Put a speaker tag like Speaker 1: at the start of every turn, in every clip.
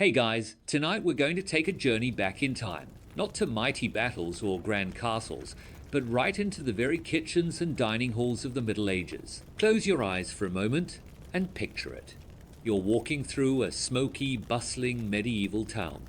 Speaker 1: Hey guys, tonight we're going to take a journey back in time, not to mighty battles or grand castles, but right into the very kitchens and dining halls of the Middle Ages. Close your eyes for a moment and picture it. You're walking through a smoky, bustling medieval town.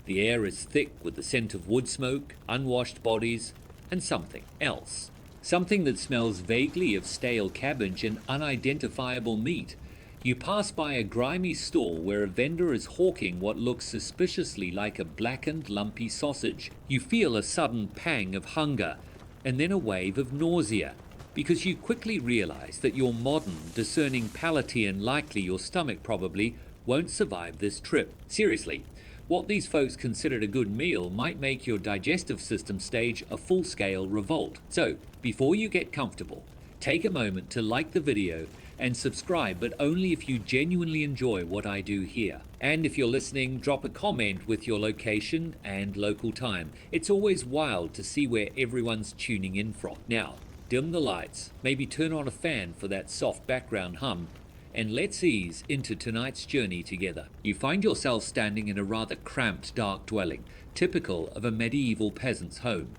Speaker 1: The air is thick with the scent of wood smoke, unwashed bodies, and something else. Something that smells vaguely of stale cabbage and unidentifiable meat. You pass by a grimy stall where a vendor is hawking what looks suspiciously like a blackened, lumpy sausage. You feel a sudden pang of hunger, and then a wave of nausea, because you quickly realize that your modern, discerning Palatine, likely your stomach probably, won't survive this trip. Seriously, what these folks considered a good meal might make your digestive system stage a full-scale revolt. So, before you get comfortable, take a moment to like the video and subscribe, but only if you genuinely enjoy what I do here. And if you're listening, drop a comment with your location and local time. It's always wild to see where everyone's tuning in from. Now, dim the lights, maybe turn on a fan for that soft background hum, and let's ease into tonight's journey together. You find yourself standing in a rather cramped, dark dwelling, typical of a medieval peasant's home.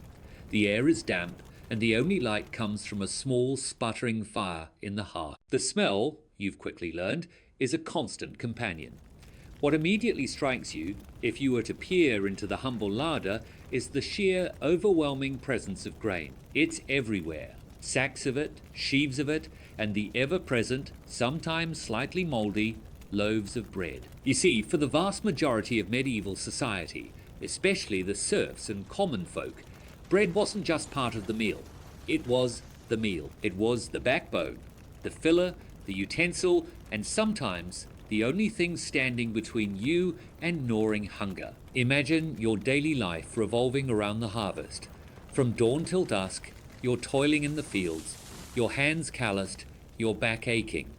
Speaker 1: The air is damp, and the only light comes from a small, sputtering fire in the hearth. The smell, you've quickly learned, is a constant companion. What immediately strikes you, if you were to peer into the humble larder, is the sheer, overwhelming presence of grain. It's everywhere. Sacks of it, sheaves of it, and the ever-present, sometimes slightly mouldy, loaves of bread. You see, for the vast majority of medieval society, especially the serfs and common folk, bread wasn't just part of the meal. It was the meal. It was the backbone, the filler, the utensil, and sometimes the only thing standing between you and gnawing hunger. Imagine your daily life revolving around the harvest. From dawn till dusk, you're toiling in the fields, your hands calloused, your back aching.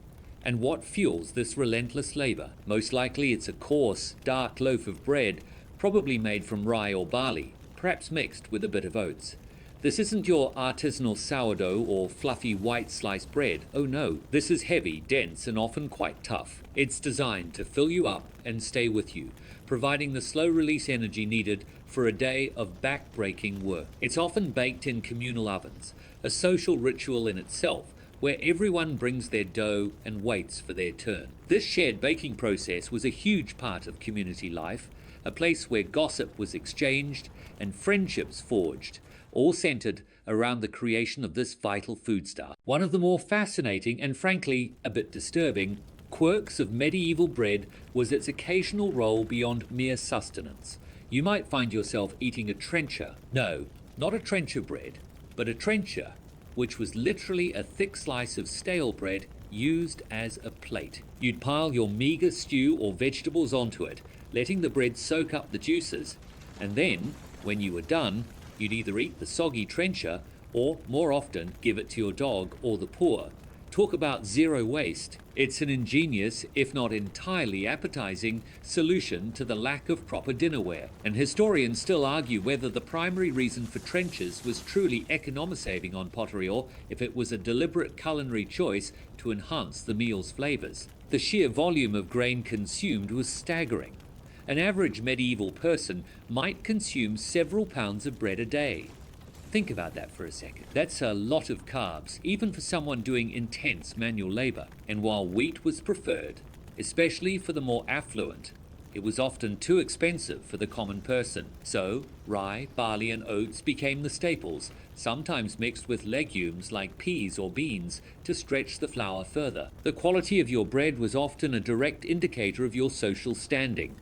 Speaker 1: And what fuels this relentless labor? Most likely it's a coarse, dark loaf of bread, probably made from rye or barley, perhaps mixed with a bit of oats. This isn't your artisanal sourdough or fluffy white sliced bread. Oh no, this is heavy, dense, and often quite tough. It's designed to fill you up and stay with you, providing the slow release energy needed for a day of back-breaking work. It's often baked in communal ovens, a social ritual in itself, where everyone brings their dough and waits for their turn. This shared baking process was a huge part of community life, a place where gossip was exchanged and friendships forged, all centered around the creation of this vital foodstuff. One of the more fascinating and frankly a bit disturbing quirks of medieval bread was its occasional role beyond mere sustenance. You might find yourself eating a trencher. No, not a trencher bread, but a trencher, which was literally a thick slice of stale bread used as a plate. You'd pile your meager stew or vegetables onto it, letting the bread soak up the juices, and then, when you were done, you'd either eat the soggy trencher or, more often, give it to your dog or the poor. Talk about zero waste. It's an ingenious, if not entirely appetizing, solution to the lack of proper dinnerware. And historians still argue whether the primary reason for trenchers was truly economic-saving on pottery or if it was a deliberate culinary choice to enhance the meal's flavors. The sheer volume of grain consumed was staggering. An average medieval person might consume several pounds of bread a day. Think about that for a second. That's a lot of carbs, even for someone doing intense manual labor. And while wheat was preferred, especially for the more affluent, it was often too expensive for the common person. So, rye, barley, and oats became the staples, sometimes mixed with legumes like peas or beans to stretch the flour further. The quality of your bread was often a direct indicator of your social standing.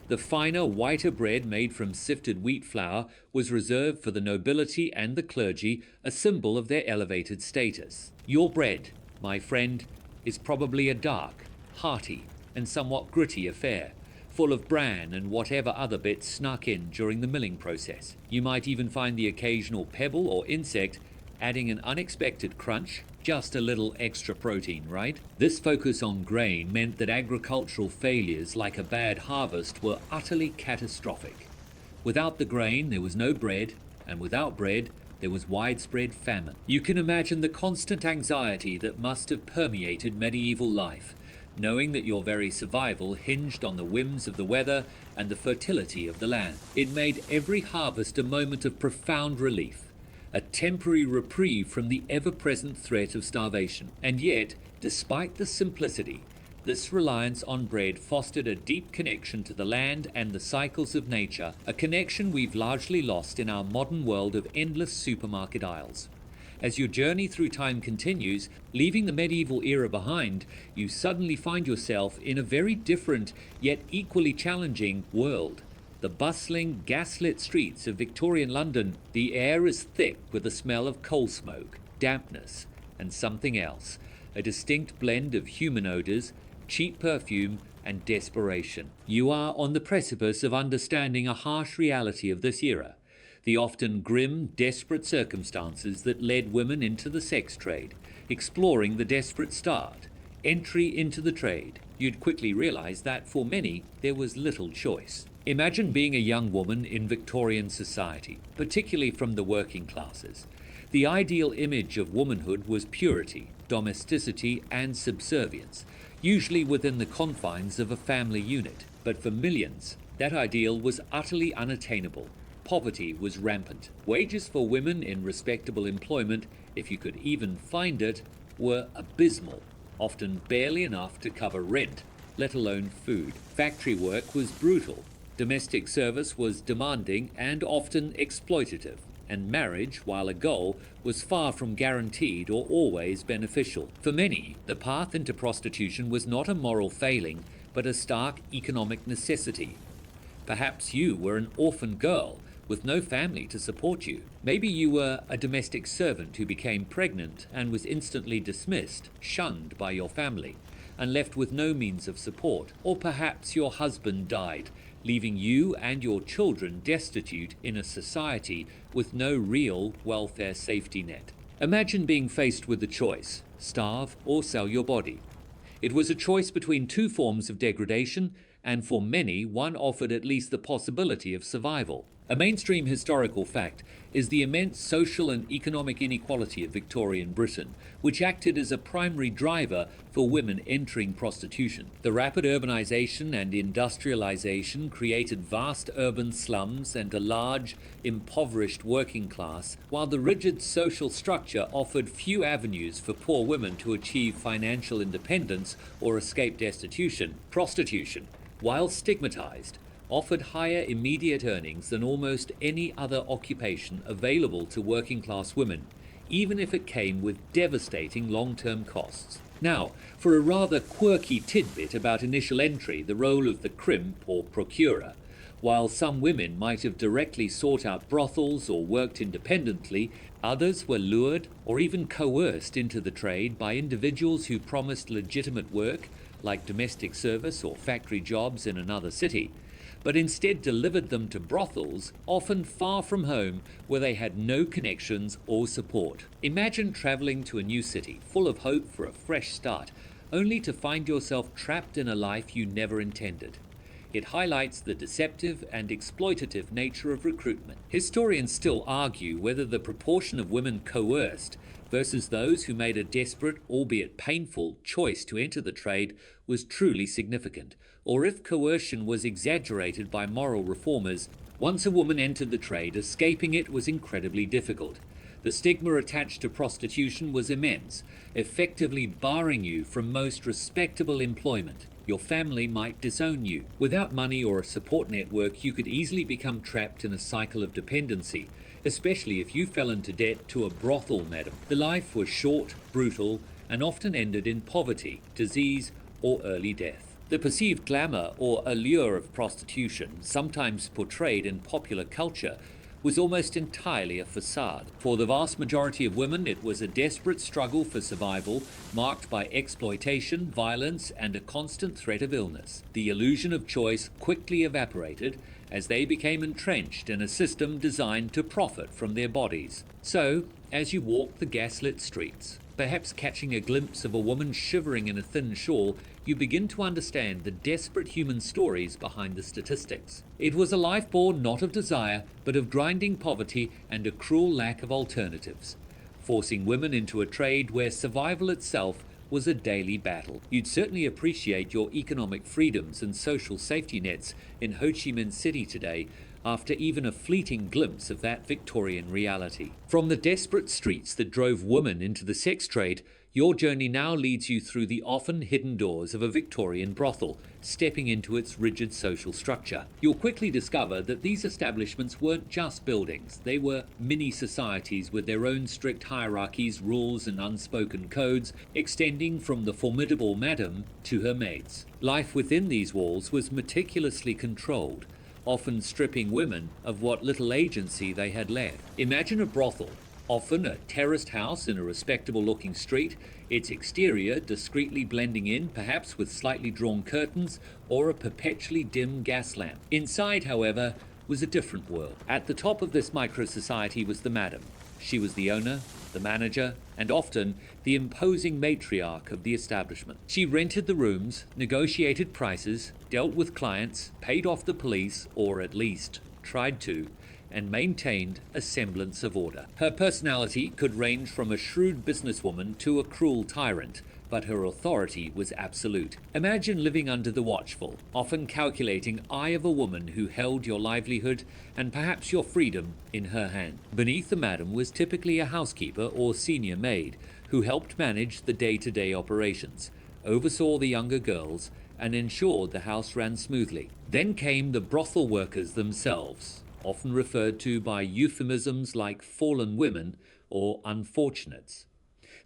Speaker 1: The finer, whiter bread made from sifted wheat flour was reserved for the nobility and the clergy, a symbol of their elevated status. Your bread, my friend, is probably a dark, hearty, and somewhat gritty affair, full of bran and whatever other bits snuck in during the milling process. You might even find the occasional pebble or insect adding an unexpected crunch, just a little extra protein, right? This focus on grain meant that agricultural failures like a bad harvest were utterly catastrophic. Without the grain, there was no bread, and without bread, there was widespread famine. You can imagine the constant anxiety that must have permeated medieval life. knowing that your very survival hinged on the whims of the weather and the fertility of the land. It made every harvest a moment of profound relief, a temporary reprieve from the ever-present threat of starvation. And yet, despite the simplicity, this reliance on bread fostered a deep connection to the land and the cycles of nature, a connection we've largely lost in our modern world of endless supermarket aisles. As your journey through time continues, leaving the medieval era behind, you suddenly find yourself in a very different yet equally challenging world. The bustling, gaslit streets of Victorian London, the air is thick with the smell of coal smoke, dampness, and something else, a distinct blend of human odors, cheap perfume, and desperation. You are on the precipice of understanding a harsh reality of this era, the often grim, desperate circumstances that led women into the sex trade, exploring the desperate start, entry into the trade. You'd quickly realize that for many, there was little choice. Imagine being a young woman in Victorian society, particularly from the working classes. The ideal image of womanhood was purity, domesticity, and subservience, usually within the confines of a family unit. But for millions, that ideal was utterly unattainable. Poverty was rampant. Wages for women in respectable employment, if you could even find it, were abysmal, often barely enough to cover rent, let alone food. Factory work was brutal. Domestic service was demanding and often exploitative. And marriage, while a goal, was far from guaranteed or always beneficial. For many, the path into prostitution was not a moral failing, but a stark economic necessity. Perhaps you were an orphan girl with no family to support you. Maybe you were a domestic servant who became pregnant and was instantly dismissed, shunned by your family, and left with no means of support. Or perhaps your husband died, leaving you and your children destitute in a society with no real welfare safety net. Imagine being faced with the choice, starve or sell your body. It was a choice between two forms of degradation, and for many, one offered at least the possibility of survival. A mainstream historical fact is the immense social and economic inequality of Victorian Britain, which acted as a primary driver for women entering prostitution. The rapid urbanization and industrialization created vast urban slums and a large, impoverished working class, while the rigid social structure offered few avenues for poor women to achieve financial independence or escape destitution. Prostitution, while stigmatized, offered higher immediate earnings than almost any other occupation available to working-class women, even if it came with devastating long-term costs. Now, for a rather quirky tidbit about initial entry, the role of the crimp or procurer. While some women might have directly sought out brothels or worked independently, others were lured or even coerced into the trade by individuals who promised legitimate work, like domestic service or factory jobs in another city, but instead delivered them to brothels, often far from home, where they had no connections or support. Imagine traveling to a new city, full of hope for a fresh start, only to find yourself trapped in a life you never intended. It highlights the deceptive and exploitative nature of recruitment. Historians still argue whether the proportion of women coerced versus those who made a desperate, albeit painful, choice to enter the trade was truly significant, or if coercion was exaggerated by moral reformers. Once a woman entered the trade, escaping it was incredibly difficult. The stigma attached to prostitution was immense, effectively barring you from most respectable employment. Your family might disown you. Without money or a support network, you could easily become trapped in a cycle of dependency, especially if you fell into debt to a brothel madam. The life was short, brutal, and often ended in poverty, disease, or early death. The perceived glamour or allure of prostitution, sometimes portrayed in popular culture, was almost entirely a facade. For the vast majority of women, it was a desperate struggle for survival, marked by exploitation, violence, and a constant threat of illness. The illusion of choice quickly evaporated as they became entrenched in a system designed to profit from their bodies. So, as you walk the gaslit streets, perhaps catching a glimpse of a woman shivering in a thin shawl, you begin to understand the desperate human stories behind the statistics. It was a life born not of desire, but of grinding poverty and a cruel lack of alternatives, forcing women into a trade where survival itself was a daily battle. You'd certainly appreciate your economic freedoms and social safety nets in Ho Chi Minh City today after even a fleeting glimpse of that Victorian reality. From the desperate streets that drove women into the sex trade, your journey now leads you through the often hidden doors of a Victorian brothel, stepping into its rigid social structure. You'll quickly discover that these establishments weren't just buildings, they were mini-societies with their own strict hierarchies, rules and unspoken codes, extending from the formidable madam to her maids. Life within these walls was meticulously controlled, often stripping women of what little agency they had led. Imagine a brothel, often a terraced house in a respectable-looking street, its exterior discreetly blending in, perhaps with slightly drawn curtains or a perpetually dim gas lamp. Inside, however, was a different world. At the top of this micro-society was the madam. She was the owner, the manager, and often the imposing matriarch of the establishment. She rented the rooms, negotiated prices, dealt with clients, paid off the police, or at least tried to, and maintained a semblance of order. Her personality could range from a shrewd businesswoman to a cruel tyrant, but her authority was absolute. Imagine living under the watchful, often calculating eye of a woman who held your livelihood and perhaps your freedom in her hand. Beneath the madam was typically a housekeeper or senior maid who helped manage the day-to-day operations, oversaw the younger girls, and ensured the house ran smoothly. Then came the brothel workers themselves, often referred to by euphemisms like fallen women or unfortunates.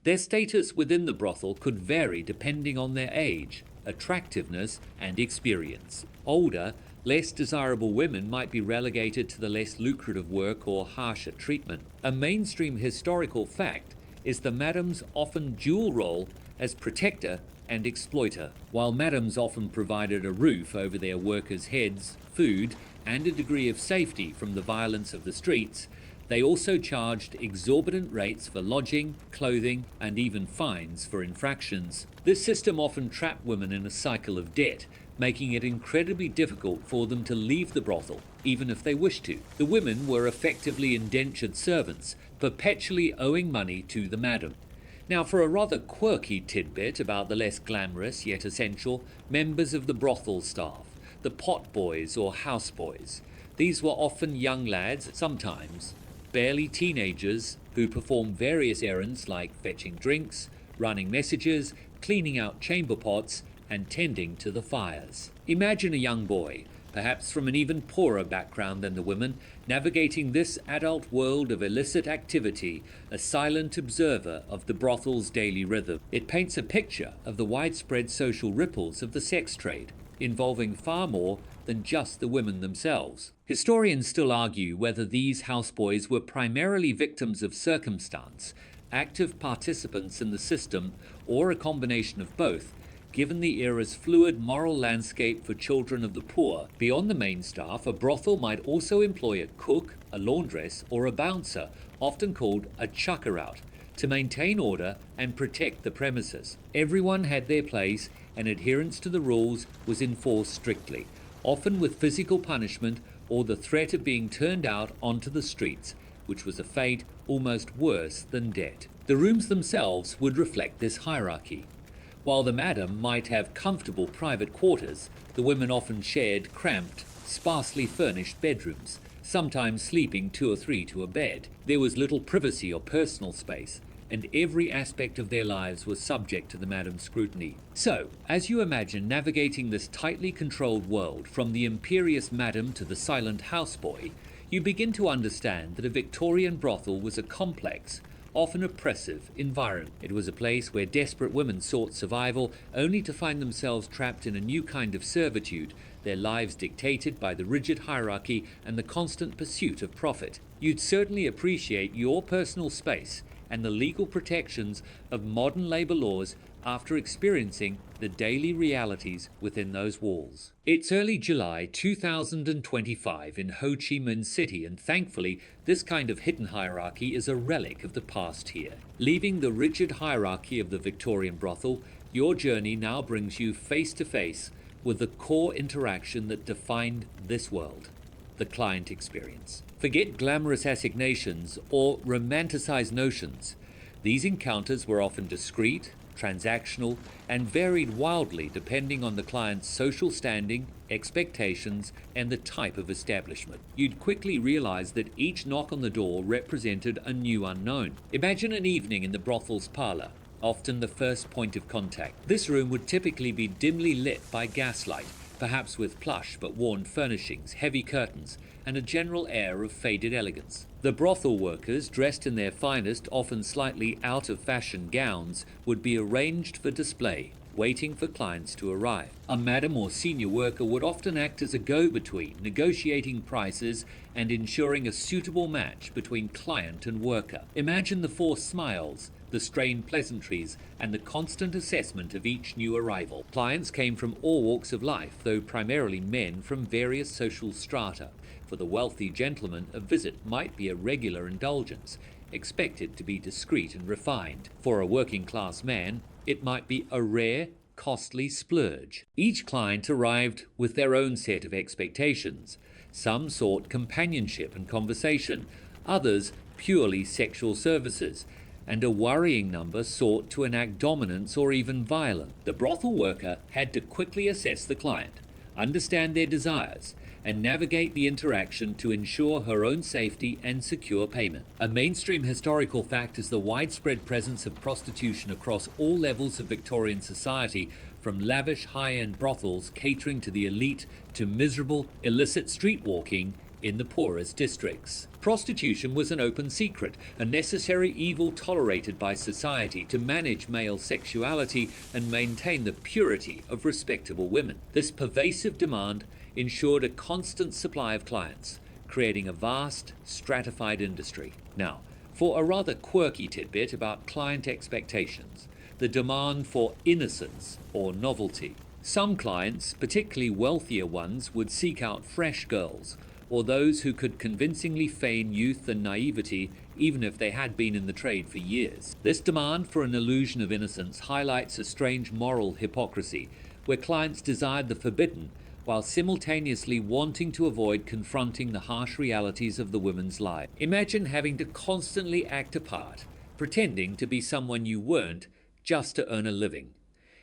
Speaker 1: Their status within the brothel could vary depending on their age, attractiveness, and experience. Older, less desirable women might be relegated to the less lucrative work or harsher treatment. A mainstream historical fact is the madam's often dual role as protector and exploiter. While madams often provided a roof over their workers' heads, food, and a degree of safety from the violence of the streets, they also charged exorbitant rates for lodging, clothing, and even fines for infractions. This system often trapped women in a cycle of debt, making it incredibly difficult for them to leave the brothel, even if they wished to. The women were effectively indentured servants, perpetually owing money to the madam. Now, for a rather quirky tidbit about the less glamorous yet essential members of the brothel staff, the pot boys or house boys. These were often young lads, sometimes barely teenagers, who performed various errands like fetching drinks, running messages, cleaning out chamber pots, and tending to the fires. Imagine a young boy, perhaps from an even poorer background than the women, navigating this adult world of illicit activity, a silent observer of the brothel's daily rhythm. It paints a picture of the widespread social ripples of the sex trade, involving far more than just the women themselves. Historians still argue whether these houseboys were primarily victims of circumstance, active participants in the system, or a combination of both, given the era's fluid moral landscape for children of the poor. Beyond the main staff, a brothel might also employ a cook, a laundress, or a bouncer, often called a chucker-out, to maintain order and protect the premises. Everyone had their place, and adherence to the rules was enforced strictly, often with physical punishment or the threat of being turned out onto the streets, which was a fate almost worse than death. The rooms themselves would reflect this hierarchy. While the madam might have comfortable private quarters, the women often shared cramped, sparsely furnished bedrooms, sometimes sleeping 2 or 3 to a bed. There was little privacy or personal space, and every aspect of their lives was subject to the madam's scrutiny. So, as you imagine navigating this tightly controlled world, from the imperious madam to the silent houseboy, you begin to understand that a Victorian brothel was a complex, often oppressive environment. It was a place where desperate women sought survival, only to find themselves trapped in a new kind of servitude, their lives dictated by the rigid hierarchy and the constant pursuit of profit. You'd certainly appreciate your personal space and the legal protections of modern labor laws after experiencing the daily realities within those walls. It's early July 2025 in Ho Chi Minh City, and thankfully this kind of hidden hierarchy is a relic of the past here. Leaving the rigid hierarchy of the Victorian brothel, your journey now brings you face to face with the core interaction that defined this world: the client experience. Forget glamorous assignations or romanticized notions. These encounters were often discreet, transactional, and varied wildly depending on the client's social standing, expectations, and the type of establishment. You'd quickly realize that each knock on the door represented a new unknown. Imagine an evening in the brothel's parlor, often the first point of contact. This room would typically be dimly lit by gaslight, perhaps with plush but worn furnishings, heavy curtains, and a general air of faded elegance. The brothel workers, dressed in their finest, often slightly out-of-fashion gowns, would be arranged for display, waiting for clients to arrive. A madam or senior worker would often act as a go-between, negotiating prices and ensuring a suitable match between client and worker. Imagine the forced smiles, the strained pleasantries, and the constant assessment of each new arrival. Clients came from all walks of life, though primarily men from various social strata. For the wealthy gentleman, a visit might be a regular indulgence, expected to be discreet and refined. For a working-class man, it might be a rare, costly splurge. Each client arrived with their own set of expectations. Some sought companionship and conversation, others purely sexual services, and a worrying number sought to enact dominance or even violence. The brothel worker had to quickly assess the client, understand their desires, and navigate the interaction to ensure her own safety and secure payment. A mainstream historical fact is the widespread presence of prostitution across all levels of Victorian society, from lavish high-end brothels catering to the elite to miserable, illicit street walking in the poorest districts. Prostitution was an open secret, a necessary evil tolerated by society to manage male sexuality and maintain the purity of respectable women. This pervasive demand ensured a constant supply of clients, creating a vast, stratified industry. Now, for a rather quirky tidbit about client expectations, the demand for innocence or novelty. Some clients, particularly wealthier ones, would seek out fresh girls, or those who could convincingly feign youth and naivety even if they had been in the trade for years. This demand for an illusion of innocence highlights a strange moral hypocrisy, where clients desired the forbidden while simultaneously wanting to avoid confronting the harsh realities of the women's life. Imagine having to constantly act a part, pretending to be someone you weren't, just to earn a living.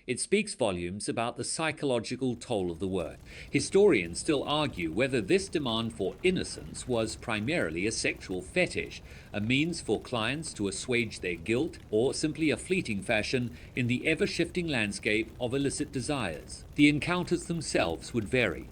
Speaker 1: It speaks volumes about the psychological toll of the work. Historians still argue whether this demand for innocence was primarily a sexual fetish, a means for clients to assuage their guilt, or simply a fleeting fashion in the ever-shifting landscape of illicit desires. The encounters themselves would vary.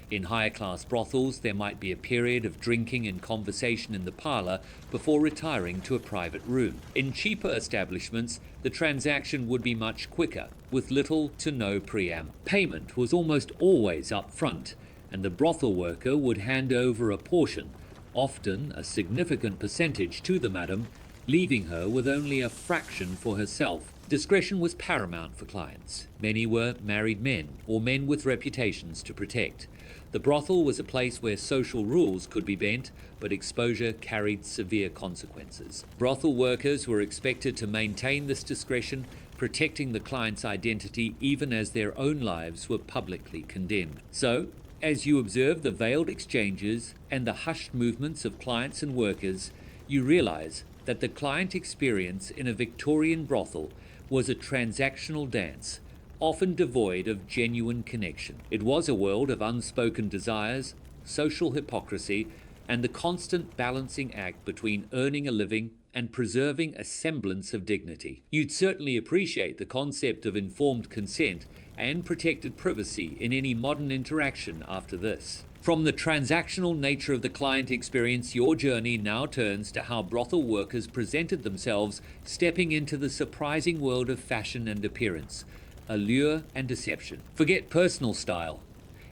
Speaker 1: In higher-class brothels, there might be a period of drinking and conversation in the parlor before retiring to a private room. In cheaper establishments, the transaction would be much quicker, with little to no preamble. Payment was almost always up front, and the brothel worker would hand over a portion, often a significant percentage, to the madam, leaving her with only a fraction for herself. Discretion was paramount for clients. Many were married men, or men with reputations to protect. The brothel was a place where social rules could be bent, but exposure carried severe consequences. Brothel workers were expected to maintain this discretion, protecting the client's identity even as their own lives were publicly condemned. So, as you observe the veiled exchanges and the hushed movements of clients and workers, you realize that the client experience in a Victorian brothel was a transactional dance, often devoid of genuine connection. It was a world of unspoken desires, social hypocrisy, and the constant balancing act between earning a living and preserving a semblance of dignity. You'd certainly appreciate the concept of informed consent and protected privacy in any modern interaction after this. From the transactional nature of the client experience, your journey now turns to how brothel workers presented themselves, stepping into the surprising world of fashion and appearance, allure and deception. Forget personal style.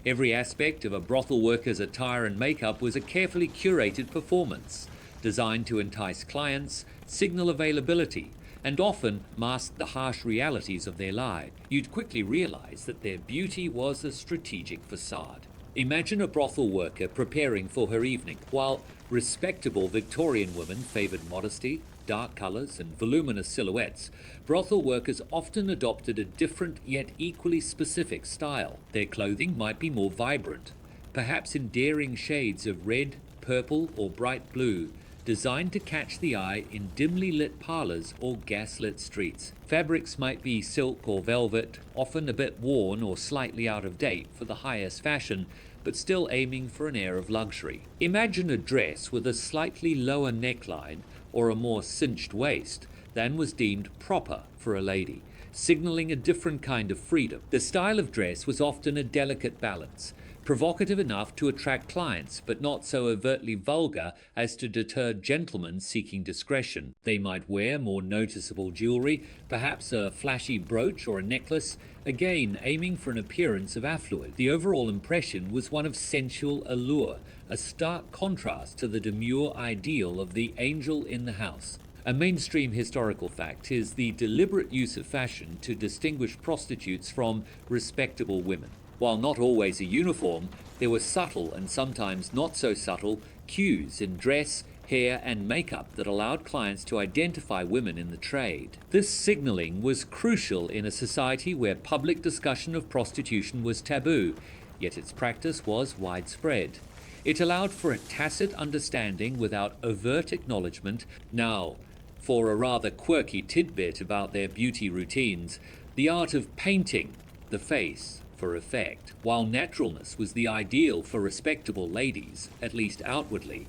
Speaker 1: Every aspect of a brothel worker's attire and makeup was a carefully curated performance, designed to entice clients, signal availability, and often mask the harsh realities of their lives. You'd quickly realize that their beauty was a strategic facade. Imagine a brothel worker preparing for her evening. While respectable Victorian women favored modesty, dark colors, and voluminous silhouettes, brothel workers often adopted a different yet equally specific style. Their clothing might be more vibrant, perhaps in daring shades of red, purple, or bright blue, designed to catch the eye in dimly lit parlors or gaslit streets. Fabrics might be silk or velvet, often a bit worn or slightly out of date for the highest fashion, but still aiming for an air of luxury. Imagine a dress with a slightly lower neckline or a more cinched waist than was deemed proper for a lady, signaling a different kind of freedom. The style of dress was often a delicate balance, provocative enough to attract clients, but not so overtly vulgar as to deter gentlemen seeking discretion. They might wear more noticeable jewelry, perhaps a flashy brooch or a necklace, again aiming for an appearance of affluence. The overall impression was one of sensual allure, a stark contrast to the demure ideal of the angel in the house. A mainstream historical fact is the deliberate use of fashion to distinguish prostitutes from respectable women. While not always a uniform, there were subtle and sometimes not so subtle cues in dress, hair, and makeup that allowed clients to identify women in the trade. This signaling was crucial in a society where public discussion of prostitution was taboo, yet its practice was widespread. It allowed for a tacit understanding without overt acknowledgement. Now, for a rather quirky tidbit about their beauty routines, the art of painting the face for effect. While naturalness was the ideal for respectable ladies, at least outwardly,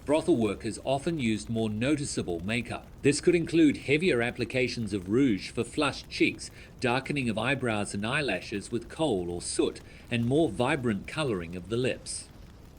Speaker 1: brothel workers often used more noticeable makeup. This could include heavier applications of rouge for flushed cheeks, darkening of eyebrows and eyelashes with coal or soot, and more vibrant coloring of the lips.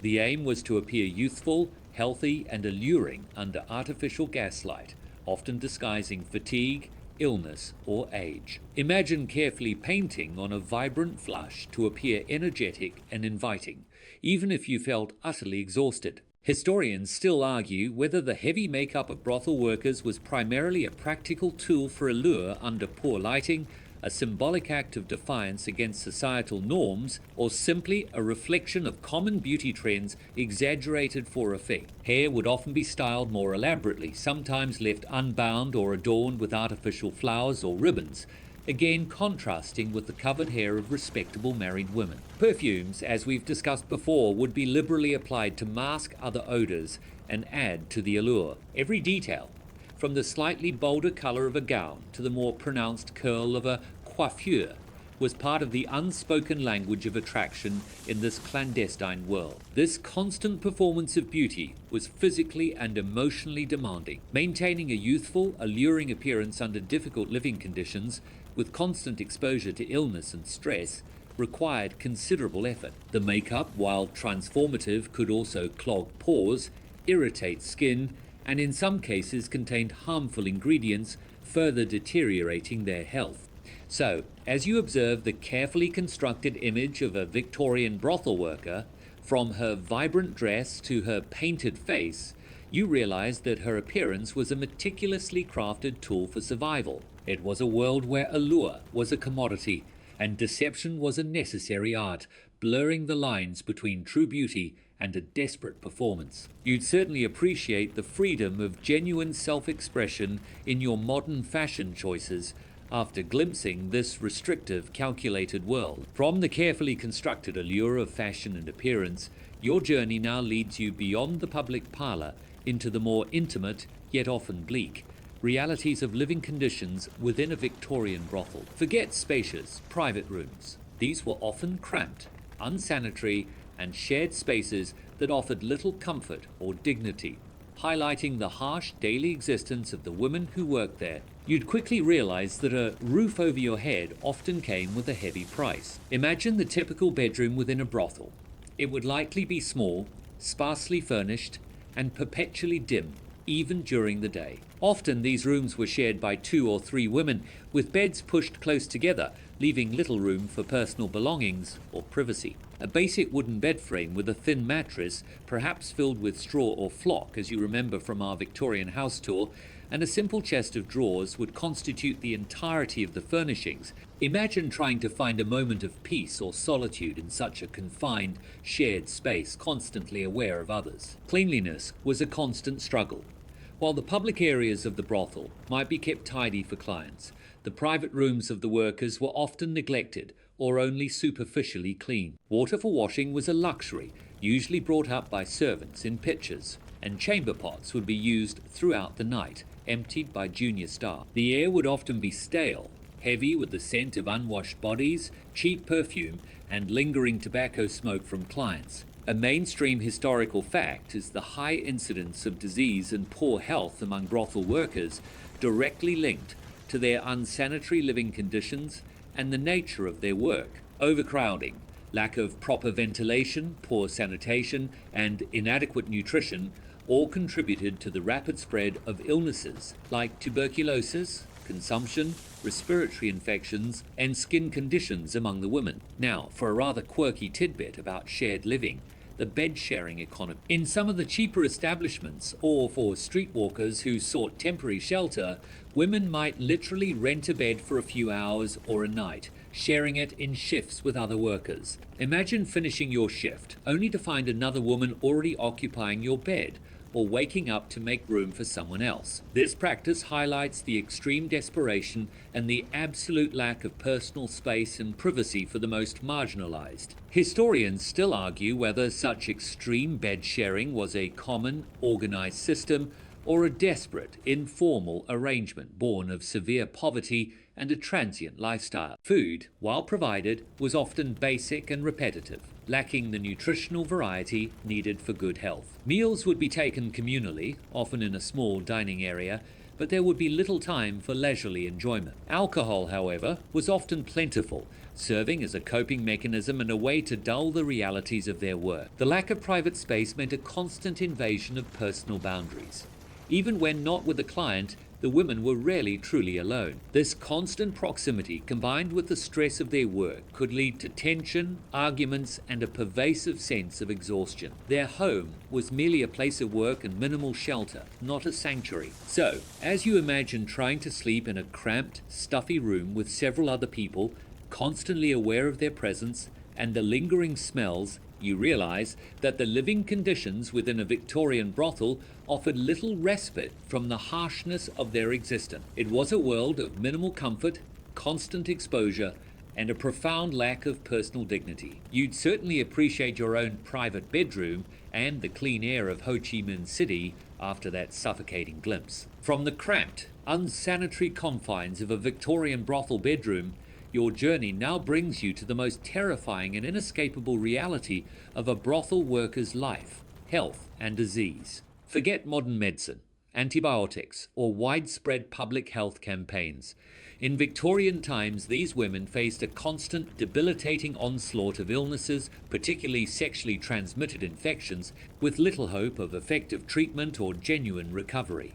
Speaker 1: The aim was to appear youthful, healthy, and alluring under artificial gaslight, often disguising fatigue, illness, or age. Imagine carefully painting on a vibrant flush to appear energetic and inviting, even if you felt utterly exhausted. Historians still argue whether the heavy makeup of brothel workers was primarily a practical tool for allure under poor lighting, a symbolic act of defiance against societal norms, or simply a reflection of common beauty trends exaggerated for effect. Hair would often be styled more elaborately, sometimes left unbound or adorned with artificial flowers or ribbons, again contrasting with the covered hair of respectable married women. Perfumes, as we've discussed before, would be liberally applied to mask other odors and add to the allure. Every detail, from the slightly bolder color of a gown to the more pronounced curl of a coiffure, was part of the unspoken language of attraction in this clandestine world. This constant performance of beauty was physically and emotionally demanding. Maintaining a youthful, alluring appearance under difficult living conditions, with constant exposure to illness and stress, required considerable effort. The makeup, while transformative, could also clog pores, irritate skin, and in some cases contained harmful ingredients, further deteriorating their health. So, as you observe the carefully constructed image of a Victorian brothel worker, from her vibrant dress to her painted face, you realize that her appearance was a meticulously crafted tool for survival. It was a world where allure was a commodity, and deception was a necessary art, blurring the lines between true beauty and a desperate performance. You'd certainly appreciate the freedom of genuine self-expression in your modern fashion choices after glimpsing this restrictive, calculated world. From the carefully constructed allure of fashion and appearance, your journey now leads you beyond the public parlor into the more intimate, yet often bleak, realities of living conditions within a Victorian brothel. Forget spacious, private rooms. These were often cramped, unsanitary, and shared spaces that offered little comfort or dignity, highlighting the harsh daily existence of the women who worked there. You'd quickly realize that a roof over your head often came with a heavy price. Imagine the typical bedroom within a brothel. It would likely be small, sparsely furnished, and perpetually dim, even during the day. Often these rooms were shared by 2 or 3 women, with beds pushed close together, leaving little room for personal belongings or privacy. A basic wooden bed frame with a thin mattress, perhaps filled with straw or flock, as you remember from our Victorian house tour, and a simple chest of drawers would constitute the entirety of the furnishings. Imagine trying to find a moment of peace or solitude in such a confined, shared space, constantly aware of others. Cleanliness was a constant struggle. While the public areas of the brothel might be kept tidy for clients, the private rooms of the workers were often neglected or only superficially clean. Water for washing was a luxury, usually brought up by servants in pitchers, and chamber pots would be used throughout the night, emptied by junior staff. The air would often be stale, heavy with the scent of unwashed bodies, cheap perfume, and lingering tobacco smoke from clients. A mainstream historical fact is the high incidence of disease and poor health among brothel workers, directly linked to their unsanitary living conditions and the nature of their work. Overcrowding, lack of proper ventilation, poor sanitation, and inadequate nutrition all contributed to the rapid spread of illnesses like tuberculosis, consumption, respiratory infections, and skin conditions among the women. Now, for a rather quirky tidbit about shared living, the bed-sharing economy. In some of the cheaper establishments, or for streetwalkers who sought temporary shelter, women might literally rent a bed for a few hours or a night, sharing it in shifts with other workers. Imagine finishing your shift, only to find another woman already occupying your bed, or waking up to make room for someone else. This practice highlights the extreme desperation and the absolute lack of personal space and privacy for the most marginalized. Historians still argue whether such extreme bed sharing was a common, organized system or a desperate, informal arrangement born of severe poverty and a transient lifestyle. Food, while provided, was often basic and repetitive, lacking the nutritional variety needed for good health. Meals would be taken communally, often in a small dining area, but there would be little time for leisurely enjoyment. Alcohol, however, was often plentiful, serving as a coping mechanism and a way to dull the realities of their work. The lack of private space meant a constant invasion of personal boundaries. Even when not with the client, the women were rarely truly alone. This constant proximity, combined with the stress of their work, could lead to tension, arguments, and a pervasive sense of exhaustion. Their home was merely a place of work and minimal shelter, not a sanctuary. So, as you imagine trying to sleep in a cramped, stuffy room with several other people, constantly aware of their presence and the lingering smells, you realize that the living conditions within a Victorian brothel offered little respite from the harshness of their existence. It was a world of minimal comfort, constant exposure, and a profound lack of personal dignity. You'd certainly appreciate your own private bedroom and the clean air of Ho Chi Minh City after that suffocating glimpse. From the cramped, unsanitary confines of a Victorian brothel bedroom, your journey now brings you to the most terrifying and inescapable reality of a brothel worker's life, health, and disease. Forget modern medicine, antibiotics, or widespread public health campaigns. In Victorian times, these women faced a constant, debilitating onslaught of illnesses, particularly sexually transmitted infections, with little hope of effective treatment or genuine recovery.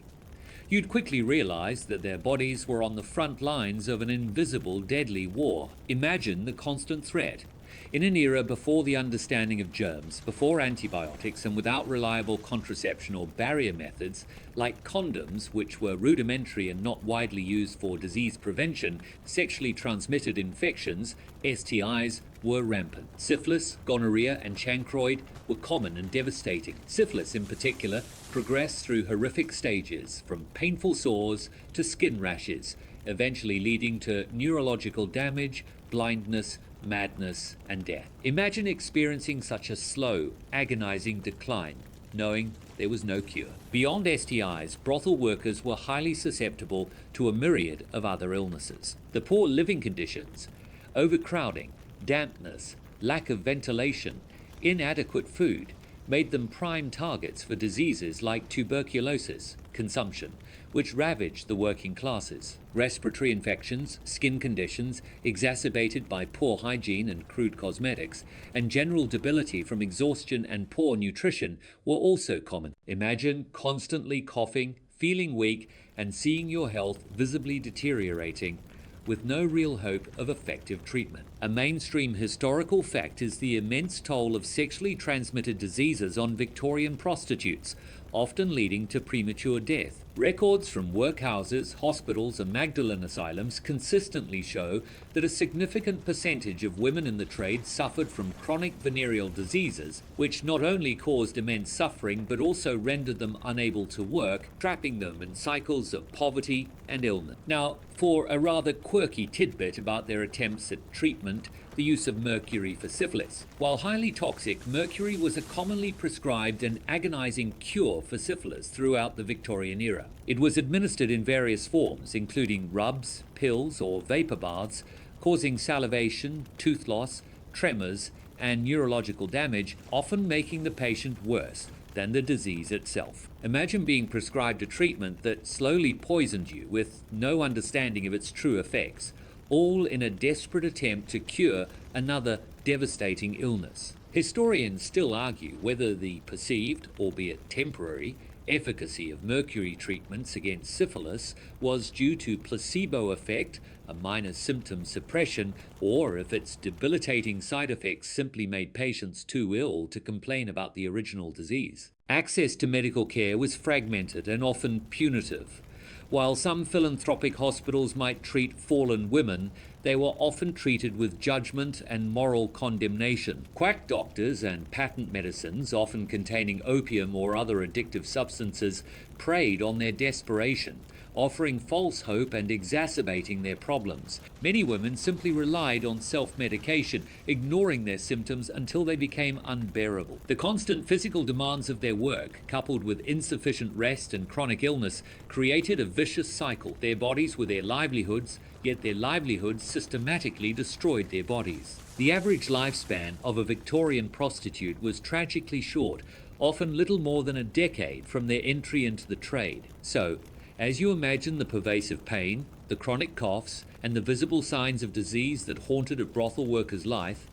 Speaker 1: You'd quickly realize that their bodies were on the front lines of an invisible, deadly war. Imagine the constant threat. In an era before the understanding of germs, before antibiotics, and without reliable contraception or barrier methods, like condoms, which were rudimentary and not widely used for disease prevention, sexually transmitted infections, STIs, were rampant. Syphilis, gonorrhea, and chancroid were common and devastating. Syphilis, in particular, progressed through horrific stages, from painful sores to skin rashes, eventually leading to neurological damage, blindness, madness, and death. Imagine experiencing such a slow, agonizing decline, knowing there was no cure. Beyond STIs, brothel workers were highly susceptible to a myriad of other illnesses. The poor living conditions, overcrowding, dampness, lack of ventilation, inadequate food, made them prime targets for diseases like tuberculosis, consumption, which ravaged the working classes. Respiratory infections, skin conditions exacerbated by poor hygiene and crude cosmetics, and general debility from exhaustion and poor nutrition were also common. Imagine constantly coughing, feeling weak, and seeing your health visibly deteriorating, with no real hope of effective treatment. A mainstream historical fact is the immense toll of sexually transmitted diseases on Victorian prostitutes, often leading to premature death. Records from workhouses, hospitals, and Magdalene asylums consistently show that a significant percentage of women in the trade suffered from chronic venereal diseases, which not only caused immense suffering but also rendered them unable to work, trapping them in cycles of poverty and illness. Now, for a rather quirky tidbit about their attempts at treatment, the use of mercury for syphilis. While highly toxic, mercury was a commonly prescribed and agonizing cure for syphilis throughout the Victorian era. It was administered in various forms, including rubs, pills, or vapor baths, causing salivation, tooth loss, tremors, and neurological damage, often making the patient worse than the disease itself. Imagine being prescribed a treatment that slowly poisoned you with no understanding of its true effects, all in a desperate attempt to cure another devastating illness. Historians still argue whether the perceived, albeit temporary, efficacy of mercury treatments against syphilis was due to placebo effect, a minor symptom suppression, or if its debilitating side effects simply made patients too ill to complain about the original disease. Access to medical care was fragmented and often punitive. While some philanthropic hospitals might treat fallen women, they were often treated with judgment and moral condemnation. Quack doctors and patent medicines, often containing opium or other addictive substances, preyed on their desperation, offering false hope and exacerbating their problems. Many women simply relied on self-medication, ignoring their symptoms until they became unbearable. The constant physical demands of their work, coupled with insufficient rest and chronic illness, created a vicious cycle. Their bodies were their livelihoods, yet their livelihoods systematically destroyed their bodies. The average lifespan of a Victorian prostitute was tragically short, often little more than a decade from their entry into the trade. So, as you imagine the pervasive pain, the chronic coughs, and the visible signs of disease that haunted a brothel worker's life,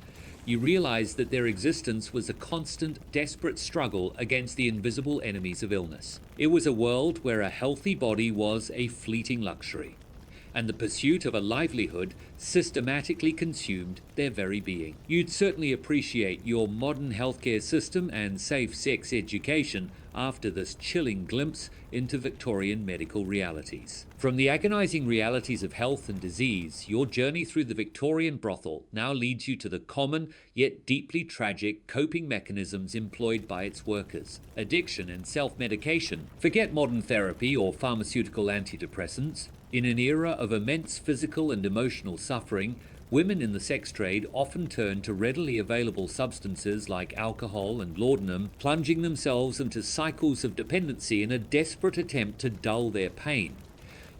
Speaker 1: you realize that their existence was a constant, desperate struggle against the invisible enemies of illness. It was a world where a healthy body was a fleeting luxury, and the pursuit of a livelihood systematically consumed their very being. You'd certainly appreciate your modern healthcare system and safe sex education after this chilling glimpse into Victorian medical realities. From the agonizing realities of health and disease, your journey through the Victorian brothel now leads you to the common yet deeply tragic coping mechanisms employed by its workers: addiction and self-medication. Forget modern therapy or pharmaceutical antidepressants. In an era of immense physical and emotional suffering, women in the sex trade often turn to readily available substances like alcohol and laudanum, plunging themselves into cycles of dependency in a desperate attempt to dull their pain.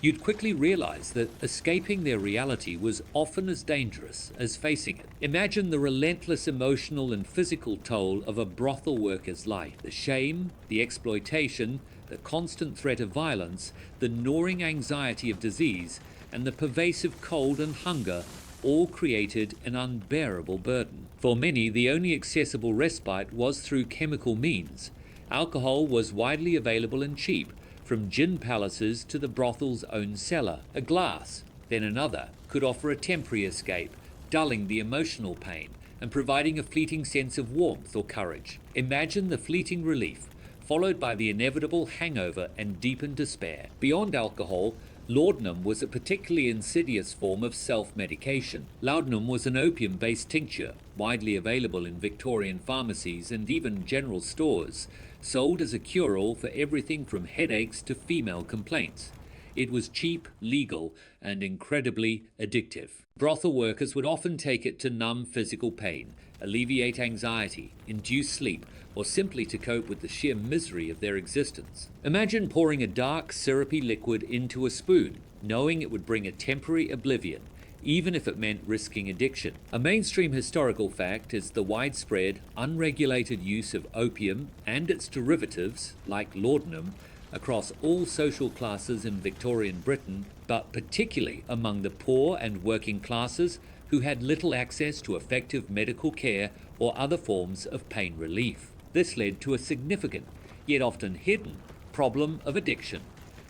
Speaker 1: You'd quickly realize that escaping their reality was often as dangerous as facing it. Imagine the relentless emotional and physical toll of a brothel worker's life: the shame, the exploitation, the constant threat of violence, the gnawing anxiety of disease, and the pervasive cold and hunger all created an unbearable burden. For many, the only accessible respite was through chemical means. Alcohol was widely available and cheap, from gin palaces to the brothel's own cellar. A glass, then another, could offer a temporary escape, dulling the emotional pain and providing a fleeting sense of warmth or courage. Imagine the fleeting relief, followed by the inevitable hangover and deepened despair. Beyond alcohol, laudanum was a particularly insidious form of self-medication. Laudanum was an opium-based tincture, widely available in Victorian pharmacies and even general stores, sold as a cure-all for everything from headaches to female complaints. It was cheap, legal, and incredibly addictive. Brothel workers would often take it to numb physical pain, alleviate anxiety, induce sleep, or simply to cope with the sheer misery of their existence. Imagine pouring a dark, syrupy liquid into a spoon, knowing it would bring a temporary oblivion, even if it meant risking addiction. A mainstream historical fact is the widespread, unregulated use of opium and its derivatives, like laudanum, across all social classes in Victorian Britain, but particularly among the poor and working classes who had little access to effective medical care or other forms of pain relief. This led to a significant, yet often hidden, problem of addiction,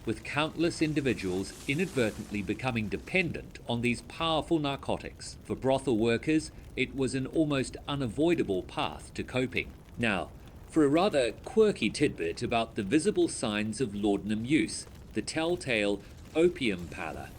Speaker 1: with countless individuals inadvertently becoming dependent on these powerful narcotics. For brothel workers, it was an almost unavoidable path to coping. Now, for a rather quirky tidbit about the visible signs of laudanum use, the telltale opium pallor.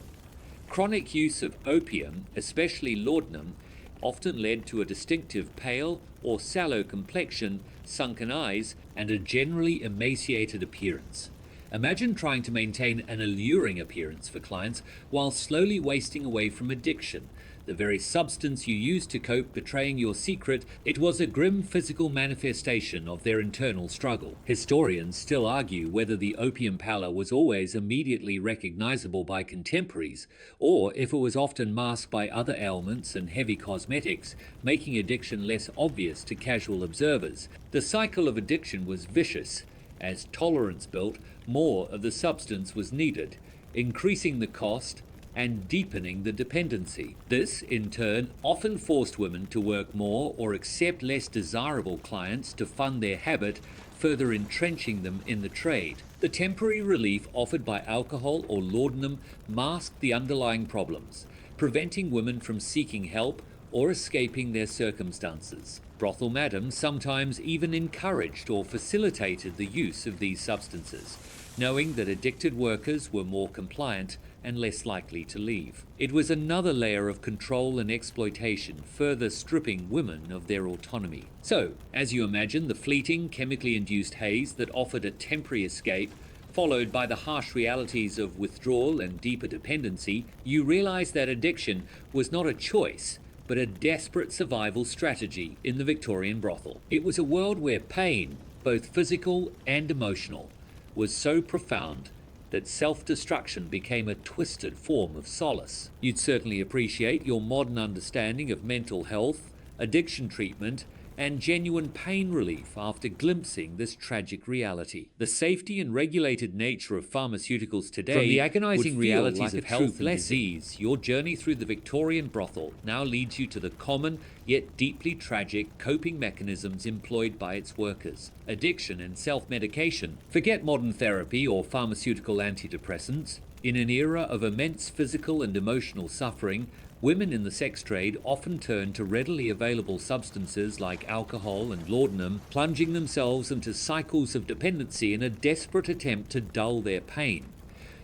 Speaker 1: Chronic use of opium, especially laudanum, often led to a distinctive pale or sallow complexion, sunken eyes, and a generally emaciated appearance. Imagine trying to maintain an alluring appearance for clients while slowly wasting away from addiction. The very substance you used to cope betraying your secret, it was a grim physical manifestation of their internal struggle. Historians still argue whether the opium pallor was always immediately recognizable by contemporaries, or if it was often masked by other ailments and heavy cosmetics, making addiction less obvious to casual observers. The cycle of addiction was vicious. As tolerance built, more of the substance was needed, increasing the cost and deepening the dependency. This, in turn, often forced women to work more or accept less desirable clients to fund their habit, further entrenching them in the trade. The temporary relief offered by alcohol or laudanum masked the underlying problems, preventing women from seeking help or escaping their circumstances. Brothel madams sometimes even encouraged or facilitated the use of these substances, knowing that addicted workers were more compliant and less likely to leave. It was another layer of control and exploitation, further stripping women of their autonomy. So, as you imagine the fleeting, chemically induced haze that offered a temporary escape, followed by the harsh realities of withdrawal and deeper dependency, you realize that addiction was not a choice, but a desperate survival strategy in the Victorian brothel. It was a world where pain, both physical and emotional, was so profound that self-destruction became a twisted form of solace. You'd certainly appreciate your modern understanding of mental health, addiction treatment, and genuine pain relief after glimpsing this tragic reality. The safety and regulated nature of pharmaceuticals today, from the agonizing realities of health and disease, your journey through the Victorian brothel now leads you to the common yet deeply tragic coping mechanisms employed by its workers. Addiction and self-medication. Forget modern therapy or pharmaceutical antidepressants. In an era of immense physical and emotional suffering, women in the sex trade often turn to readily available substances like alcohol and laudanum, plunging themselves into cycles of dependency in a desperate attempt to dull their pain.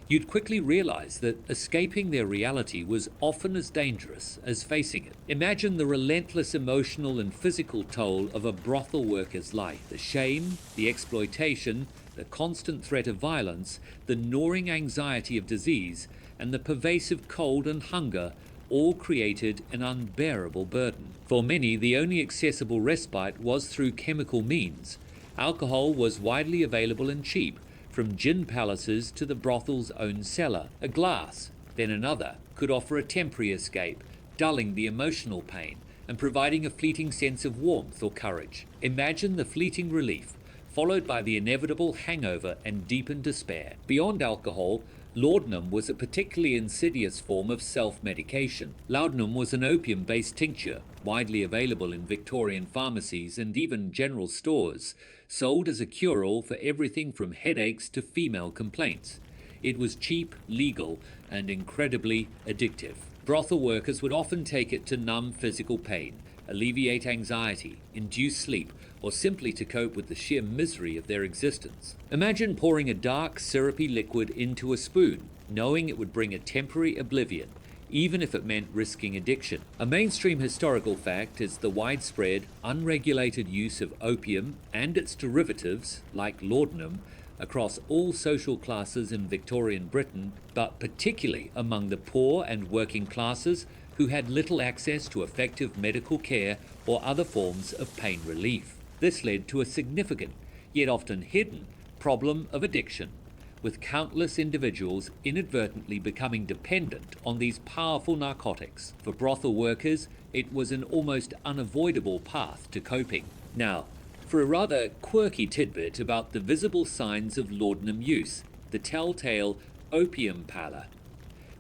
Speaker 1: You'd quickly realize that escaping their reality was often as dangerous as facing it. Imagine the relentless emotional and physical toll of a brothel worker's life. The shame, the exploitation, the constant threat of violence, the gnawing anxiety of disease, and the pervasive cold and hunger all created an unbearable burden. For many, the only accessible respite was through chemical means. Alcohol was widely available and cheap, from gin palaces to the brothel's own cellar. A glass, then another, could offer a temporary escape, dulling the emotional pain and providing a fleeting sense of warmth or courage. Imagine the fleeting relief, followed by the inevitable hangover and deepened despair. Beyond alcohol, laudanum was a particularly insidious form of self-medication. Laudanum was an opium-based tincture, widely available in Victorian pharmacies and even general stores, sold as a cure-all for everything from headaches to female complaints. It was cheap, legal, and incredibly addictive. Brothel workers would often take it to numb physical pain, alleviate anxiety, induce sleep, or simply to cope with the sheer misery of their existence. Imagine pouring a dark, syrupy liquid into a spoon, knowing it would bring a temporary oblivion, even if it meant risking addiction. A mainstream historical fact is the widespread, unregulated use of opium and its derivatives, like laudanum, across all social classes in Victorian Britain, but particularly among the poor and working classes who had little access to effective medical care or other forms of pain relief. This led to a significant, yet often hidden, problem of addiction, with countless individuals inadvertently becoming dependent on these powerful narcotics. For brothel workers, it was an almost unavoidable path to coping. Now, for a rather quirky tidbit about the visible signs of laudanum use, the telltale opium pallor.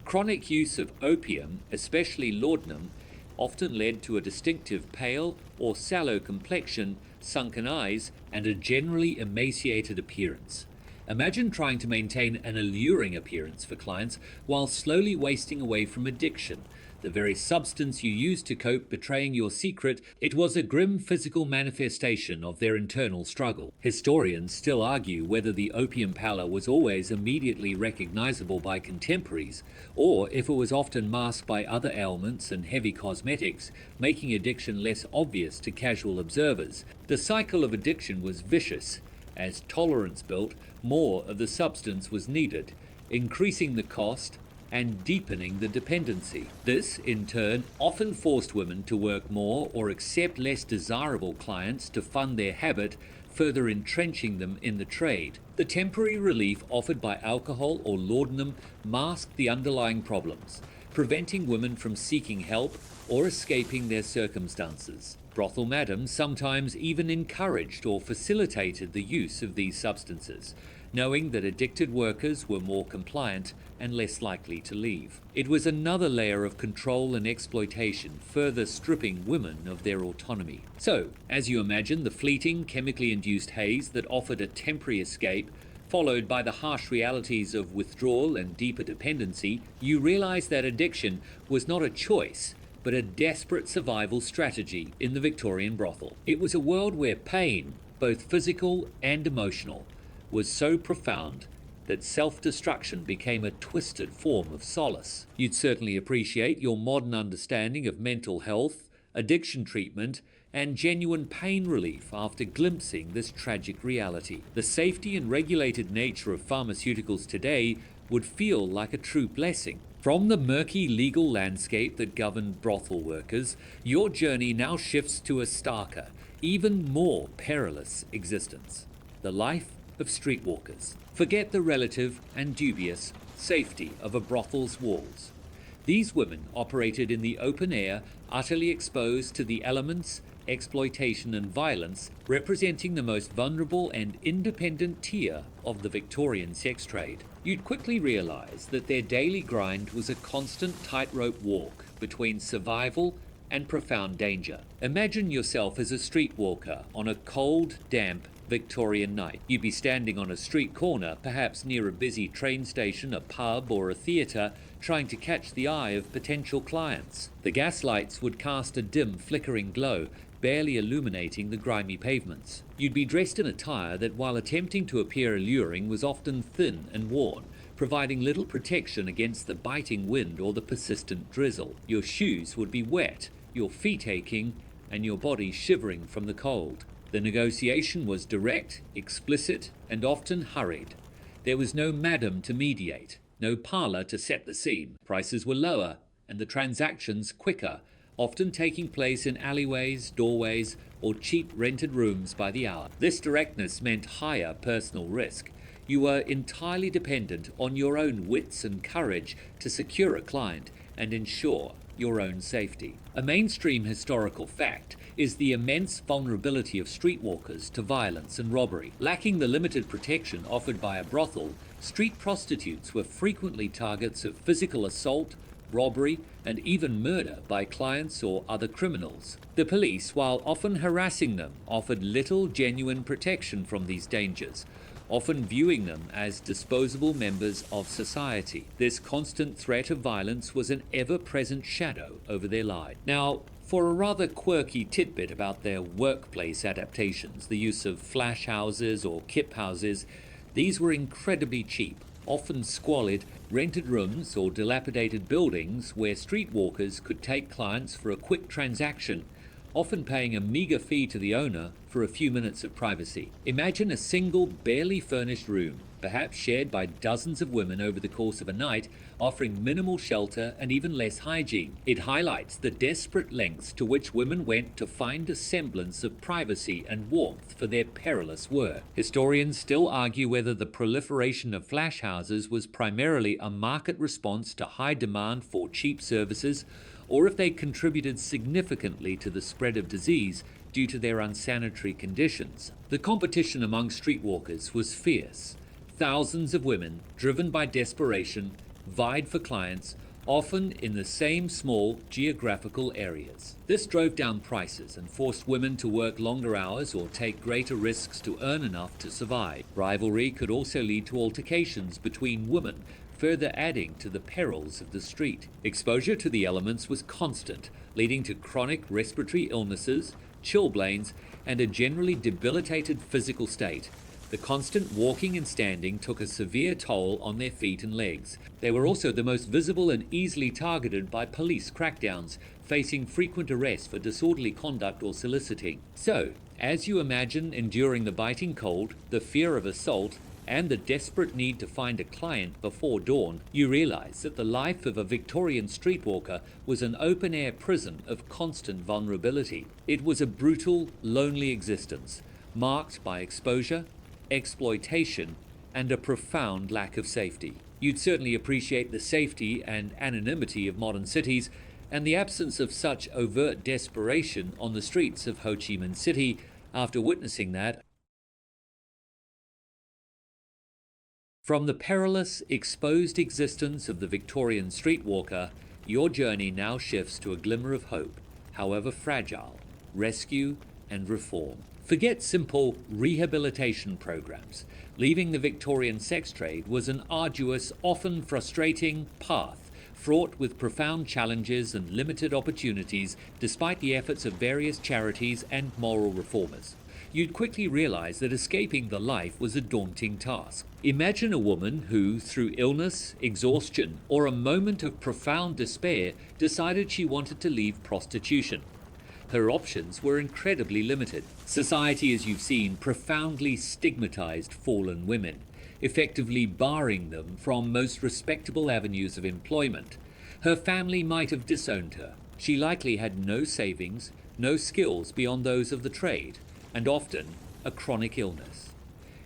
Speaker 1: Chronic use of opium, especially laudanum, often led to a distinctive pale or sallow complexion, sunken eyes, and a generally emaciated appearance. Imagine trying to maintain an alluring appearance for clients while slowly wasting away from addiction, the very substance you used to cope betraying your secret. It was a grim physical manifestation of their internal struggle. Historians still argue whether the opium pallor was always immediately recognizable by contemporaries, or if it was often masked by other ailments and heavy cosmetics, making addiction less obvious to casual observers. The cycle of addiction was vicious. As tolerance built, more of the substance was needed, increasing the cost and deepening the dependency. This, in turn, often forced women to work more or accept less desirable clients to fund their habit, further entrenching them in the trade. The temporary relief offered by alcohol or laudanum masked the underlying problems, preventing women from seeking help or escaping their circumstances. Brothel madams sometimes even encouraged or facilitated the use of these substances, knowing that addicted workers were more compliant and less likely to leave. It was another layer of control and exploitation, further stripping women of their autonomy. So, as you imagine the fleeting, chemically induced haze that offered a temporary escape, followed by the harsh realities of withdrawal and deeper dependency, you realize that addiction was not a choice, but a desperate survival strategy in the Victorian brothel. It was a world where pain, both physical and emotional, was so profound that self-destruction became a twisted form of solace. You'd certainly appreciate your modern understanding of mental health, addiction treatment, and genuine pain relief after glimpsing this tragic reality. The safety and regulated nature of pharmaceuticals today would feel like a true blessing. From the murky legal landscape that governed brothel workers, your journey now shifts to a starker, even more perilous existence: the life of streetwalkers. Forget the relative and dubious safety of a brothel's walls. These women operated in the open air, utterly exposed to the elements, exploitation and violence, representing the most vulnerable and independent tier of the Victorian sex trade. You'd quickly realize that their daily grind was a constant tightrope walk between survival and profound danger. Imagine yourself as a streetwalker on a cold, damp Victorian night. You'd be standing on a street corner, perhaps near a busy train station, a pub or a theatre, trying to catch the eye of potential clients. The gaslights would cast a dim, flickering glow, barely illuminating the grimy pavements. You'd be dressed in attire that, while attempting to appear alluring, was often thin and worn, providing little protection against the biting wind or the persistent drizzle. Your shoes would be wet, your feet aching, and your body shivering from the cold. The negotiation was direct, explicit, and often hurried. There was no madam to mediate, no pallor to set the scene. Prices were lower, and the transactions quicker, often taking place in alleyways, doorways, or cheap rented rooms by the hour. This directness meant higher personal risk. You were entirely dependent on your own wits and courage to secure a client and ensure your own safety. A mainstream historical fact is the immense vulnerability of streetwalkers to violence and robbery. Lacking the limited protection offered by a brothel, street prostitutes were frequently targets of physical assault, robbery, and even murder by clients or other criminals. The police, while often harassing them, offered little genuine protection from these dangers, often viewing them as disposable members of society. This constant threat of violence was an ever-present shadow over their lives. Now, for a rather quirky tidbit about their workplace adaptations, the use of flash houses or kip houses, these were incredibly cheap, often squalid, rented rooms or dilapidated buildings where streetwalkers could take clients for a quick transaction, often paying a meager fee to the owner for a few minutes of privacy. Imagine a single, barely furnished room, perhaps shared by dozens of women over the course of a night, offering minimal shelter and even less hygiene. It highlights the desperate lengths to which women went to find a semblance of privacy and warmth for their perilous work. Historians still argue whether the proliferation of flash houses was primarily a market response to high demand for cheap services, or if they contributed significantly to the spread of disease due to their unsanitary conditions. The competition among streetwalkers was fierce. Thousands of women, driven by desperation, vied for clients, often in the same small geographical areas. This drove down prices and forced women to work longer hours or take greater risks to earn enough to survive. Rivalry could also lead to altercations between women, further adding to the perils of the street. Exposure to the elements was constant, leading to chronic respiratory illnesses, chilblains, and a generally debilitated physical state. The constant walking and standing took a severe toll on their feet and legs. They were also the most visible and easily targeted by police crackdowns, facing frequent arrests for disorderly conduct or soliciting. So, As you imagine enduring the biting cold, the fear of assault, and the desperate need to find a client before dawn, you realize that the life of a Victorian streetwalker was an open-air prison of constant vulnerability. It was a brutal, lonely existence, marked by exposure, exploitation, and a profound lack of safety. You'd certainly appreciate the safety and anonymity of modern cities, and the absence of such overt desperation on the streets of Ho Chi Minh City. After witnessing that, from the perilous, exposed existence of the Victorian streetwalker, your journey now shifts to a glimmer of hope, however fragile, rescue and reform. Forget simple rehabilitation programs. Leaving the Victorian sex trade was an arduous, often frustrating path, fraught with profound challenges and limited opportunities despite the efforts of various charities and moral reformers. You'd quickly realize that escaping the life was a daunting task. Imagine a woman who, through illness, exhaustion, or a moment of profound despair, decided she wanted to leave prostitution. Her options were incredibly limited. Society, as you've seen, profoundly stigmatized fallen women, effectively barring them from most respectable avenues of employment. Her family might have disowned her. She likely had no savings, no skills beyond those of the trade, and often a chronic illness.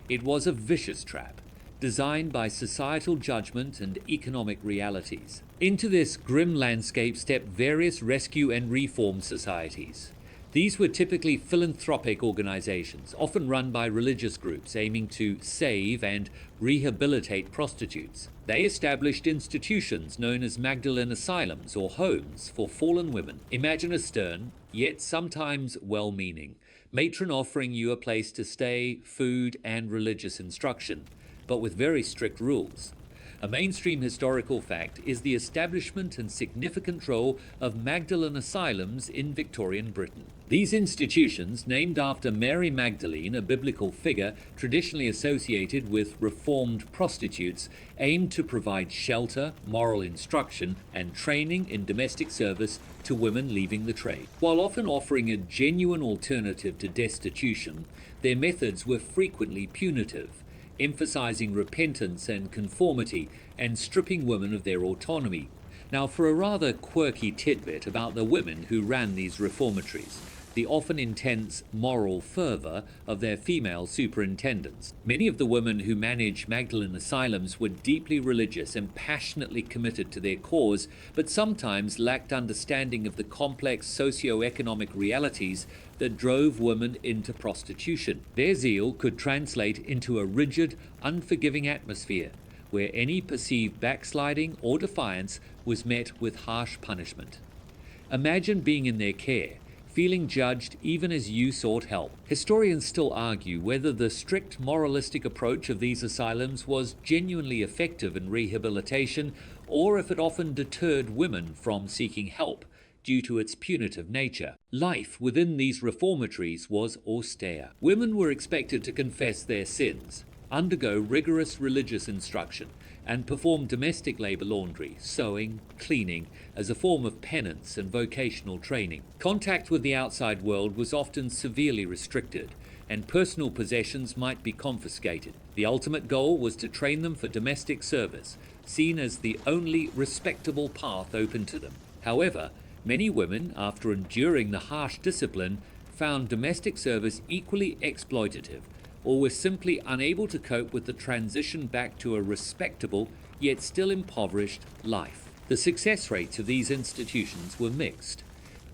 Speaker 1: It was a vicious trap, designed by societal judgment and economic realities. Into this grim landscape stepped various rescue and reform societies. These were typically philanthropic organizations, often run by religious groups aiming to save and rehabilitate prostitutes. They established institutions known as Magdalene asylums or homes for fallen women. Imagine a stern, yet sometimes well-meaning, matron offering you a place to stay, food, and religious instruction, but with very strict rules. A mainstream historical fact is the establishment and significant role of Magdalene asylums in Victorian Britain. These institutions, named after Mary Magdalene, a biblical figure traditionally associated with reformed prostitutes, aimed to provide shelter, moral instruction, and training in domestic service to women leaving the trade. While often offering a genuine alternative to destitution, their methods were frequently punitive, emphasizing repentance and conformity and stripping women of their autonomy. Now, for a rather quirky tidbit about the women who ran these reformatories, the often intense moral fervor of their female superintendents. Many of the women who managed Magdalene asylums were deeply religious and passionately committed to their cause, but sometimes lacked understanding of the complex socio-economic realities that drove women into prostitution. Their zeal could translate into a rigid, unforgiving atmosphere, where any perceived backsliding or defiance was met with harsh punishment. Imagine being in their care, feeling judged even as you sought help. Historians still argue whether the strict moralistic approach of these asylums was genuinely effective in rehabilitation, or if it often deterred women from seeking help due to its punitive nature. Life within these reformatories was austere. Women were expected to confess their sins, undergo rigorous religious instruction, and perform domestic labor, laundry, sewing, cleaning as a form of penance and vocational training. Contact with the outside world was often severely restricted, and personal possessions might be confiscated. The ultimate goal was to train them for domestic service, seen as the only respectable path open to them. However, many women, after enduring the harsh discipline, found domestic service equally exploitative, or were simply unable to cope with the transition back to a respectable, yet still impoverished, life. The success rates of these institutions were mixed.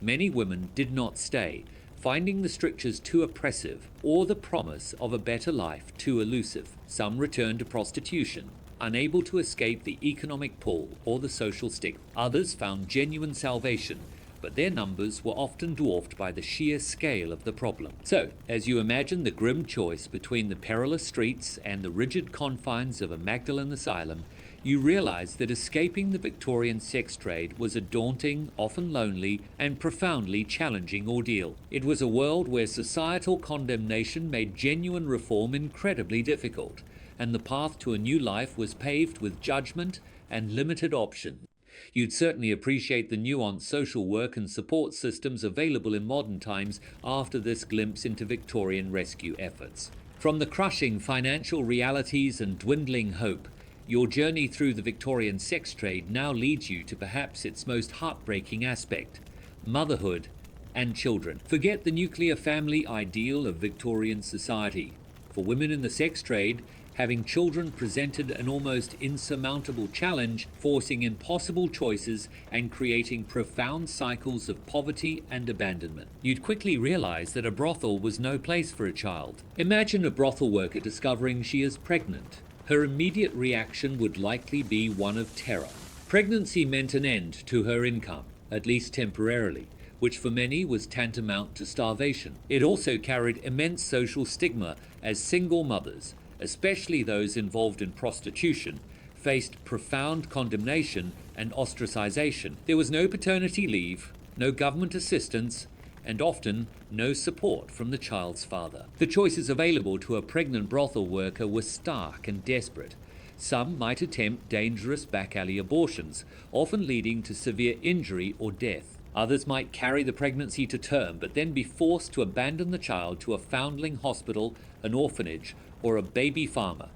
Speaker 1: Many women did not stay, finding the strictures too oppressive or the promise of a better life too elusive. Some returned to prostitution, unable to escape the economic pull or the social stigma. Others found genuine salvation, but their numbers were often dwarfed by the sheer scale of the problem. So, as you imagine the grim choice between the perilous streets and the rigid confines of a Magdalene asylum, you realize that escaping the Victorian sex trade was a daunting, often lonely, and profoundly challenging ordeal. It was a world where societal condemnation made genuine reform incredibly difficult, and the path to a new life was paved with judgment and limited options. You'd certainly appreciate the nuanced social work and support systems available in modern times after this glimpse into Victorian rescue efforts. From the crushing financial realities and dwindling hope, your journey through the Victorian sex trade now leads you to perhaps its most heartbreaking aspect: motherhood and children. Forget the nuclear family ideal of Victorian society. For women in the sex trade, having children presented an almost insurmountable challenge, forcing impossible choices and creating profound cycles of poverty and abandonment. You'd quickly realize that a brothel was no place for a child. Imagine a brothel worker discovering she is pregnant. Her immediate reaction would likely be one of terror. Pregnancy meant an end to her income, at least temporarily, which for many was tantamount to starvation. It also carried immense social stigma, as single mothers, especially those involved in prostitution, faced profound condemnation and ostracization. There was no paternity leave, no government assistance, and often no support from the child's father. The choices available to a pregnant brothel worker were stark and desperate. Some might attempt dangerous back-alley abortions, often leading to severe injury or death. Others might carry the pregnancy to term, but then be forced to abandon the child to a foundling hospital, an orphanage, or a baby farmer.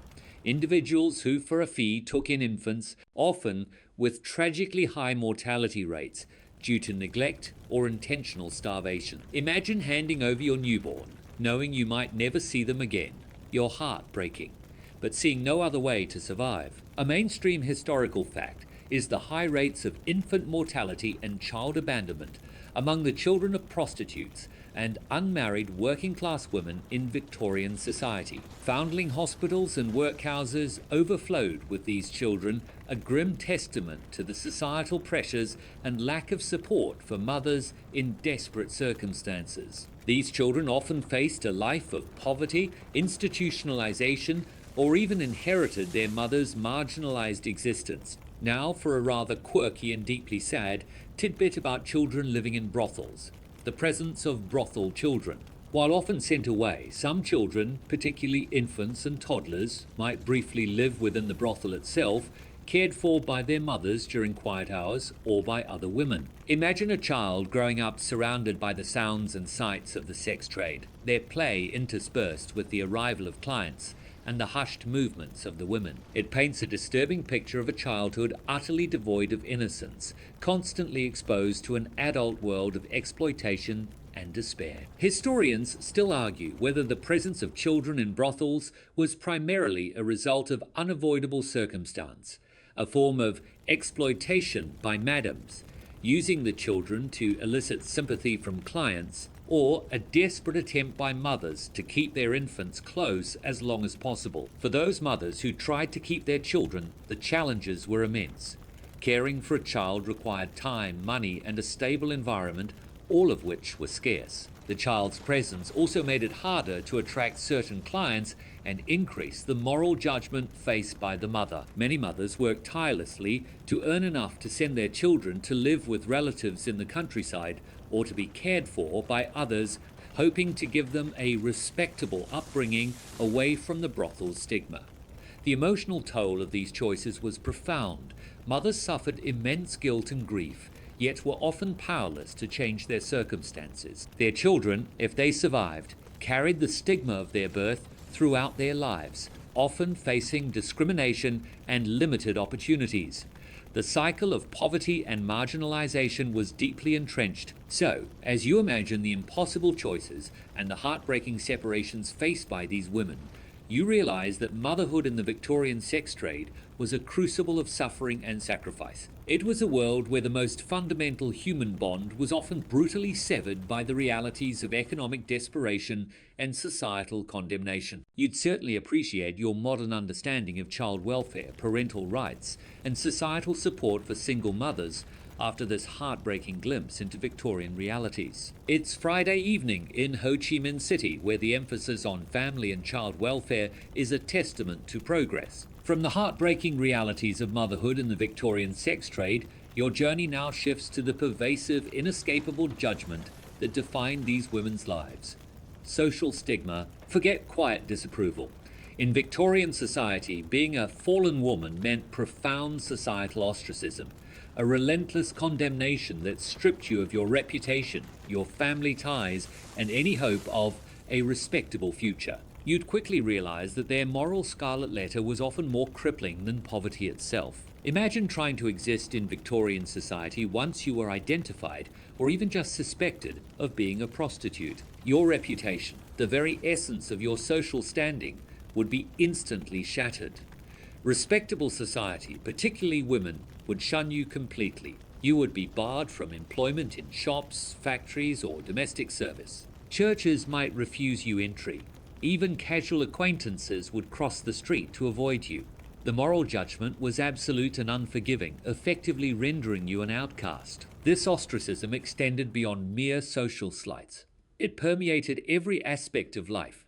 Speaker 1: Individuals who, for a fee, took in infants, often with tragically high mortality rates due to neglect or intentional starvation. Imagine handing over your newborn, knowing you might never see them again, your heart breaking, but seeing no other way to survive. A mainstream historical fact is the high rates of infant mortality and child abandonment among the children of prostitutes and unmarried working-class women in Victorian society. Foundling hospitals and workhouses overflowed with these children, a grim testament to the societal pressures and lack of support for mothers in desperate circumstances. These children often faced a life of poverty, institutionalization, or even inherited their mother's marginalized existence. Now for a rather quirky and deeply sad tidbit about children living in brothels: the presence of brothel children. While often sent away, some children, particularly infants and toddlers, might briefly live within the brothel itself, cared for by their mothers during quiet hours or by other women. Imagine a child growing up surrounded by the sounds and sights of the sex trade, their play interspersed with the arrival of clients and the hushed movements of the women. It paints a disturbing picture of a childhood utterly devoid of innocence, constantly exposed to an adult world of exploitation and despair. Historians still argue whether the presence of children in brothels was primarily a result of unavoidable circumstance, a form of exploitation by madams, using the children to elicit sympathy from clients, or a desperate attempt by mothers to keep their infants close as long as possible. For those mothers who tried to keep their children, the challenges were immense. Caring for a child required time, money, and a stable environment, all of which were scarce. The child's presence also made it harder to attract certain clients and increase the moral judgment faced by the mother. Many mothers worked tirelessly to earn enough to send their children to live with relatives in the countryside or to be cared for by others, hoping to give them a respectable upbringing away from the brothel's stigma. The emotional toll of these choices was profound. Mothers suffered immense guilt and grief, yet were often powerless to change their circumstances. Their children, if they survived, carried the stigma of their birth throughout their lives, often facing discrimination and limited opportunities. The cycle of poverty and marginalization was deeply entrenched. So, as you imagine the impossible choices and the heartbreaking separations faced by these women, you realize that motherhood in the Victorian sex trade was a crucible of suffering and sacrifice. It was a world where the most fundamental human bond was often brutally severed by the realities of economic desperation and societal condemnation. You'd certainly appreciate your modern understanding of child welfare, parental rights, and societal support for single mothers after this heartbreaking glimpse into Victorian realities. It's Friday evening in Ho Chi Minh City, where the emphasis on family and child welfare is a testament to progress. From the heartbreaking realities of motherhood in the Victorian sex trade, your journey now shifts to the pervasive, inescapable judgment that defined these women's lives. Social stigma, forget quiet disapproval. In Victorian society, being a fallen woman meant profound societal ostracism, a relentless condemnation that stripped you of your reputation, your family ties, and any hope of a respectable future. You'd quickly realize that their moral scarlet letter was often more crippling than poverty itself. Imagine trying to exist in Victorian society once you were identified, or even just suspected, of being a prostitute. Your reputation, the very essence of your social standing, would be instantly shattered. Respectable society, particularly women, would shun you completely. You would be barred from employment in shops, factories, or domestic service. Churches might refuse you entry. Even casual acquaintances would cross the street to avoid you. The moral judgment was absolute and unforgiving, effectively rendering you an outcast. This ostracism extended beyond mere social slights. It permeated every aspect of life.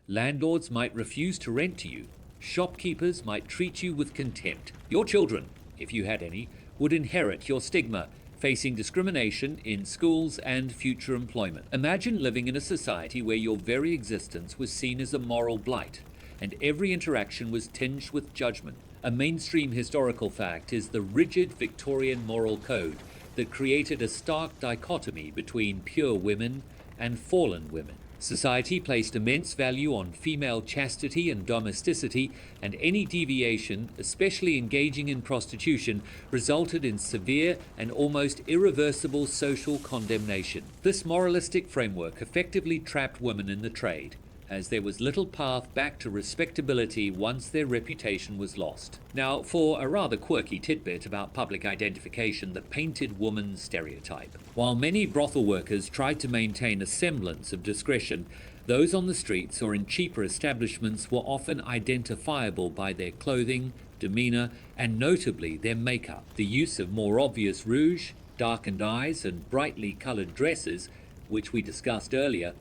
Speaker 1: Landlords might refuse to rent to you. Shopkeepers might treat you with contempt. Your children, if you had any, would inherit your stigma, facing discrimination in schools and future employment. Imagine living in a society where your very existence was seen as a moral blight, and every interaction was tinged with judgment. A mainstream historical fact is the rigid Victorian moral code that created a stark dichotomy between pure women and fallen women. Society placed immense value on female chastity and domesticity, and any deviation, especially engaging in prostitution, resulted in severe and almost irreversible social condemnation. This moralistic framework effectively trapped women in the trade, as there was little path back to respectability once their reputation was lost. Now, for a rather quirky tidbit about public identification, the painted woman stereotype. While many brothel workers tried to maintain a semblance of discretion, those on the streets or in cheaper establishments were often identifiable by their clothing, demeanor, and notably their makeup. The use of more obvious rouge, darkened eyes, and brightly colored dresses, which we discussed earlier,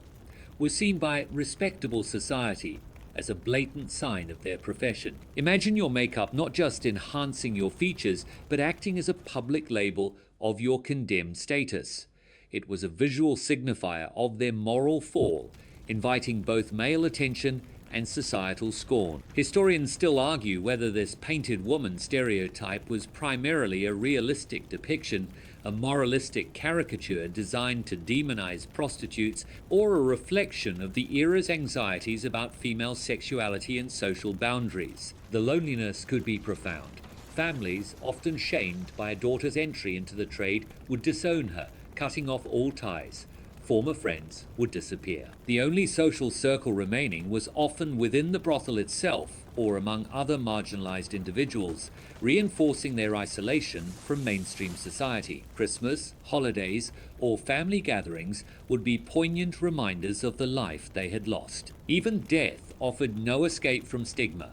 Speaker 1: was seen by respectable society as a blatant sign of their profession. Imagine your makeup not just enhancing your features, but acting as a public label of your condemned status. It was a visual signifier of their moral fall, inviting both male attention and societal scorn. Historians still argue whether this painted woman stereotype was primarily a realistic depiction, a moralistic caricature designed to demonize prostitutes, or a reflection of the era's anxieties about female sexuality and social boundaries. The loneliness could be profound. Families, often shamed by a daughter's entry into the trade, would disown her, cutting off all ties. Former friends would disappear. The only social circle remaining was often within the brothel itself or among other marginalized individuals, reinforcing their isolation from mainstream society. Christmas, holidays, or family gatherings would be poignant reminders of the life they had lost. Even death offered no escape from stigma.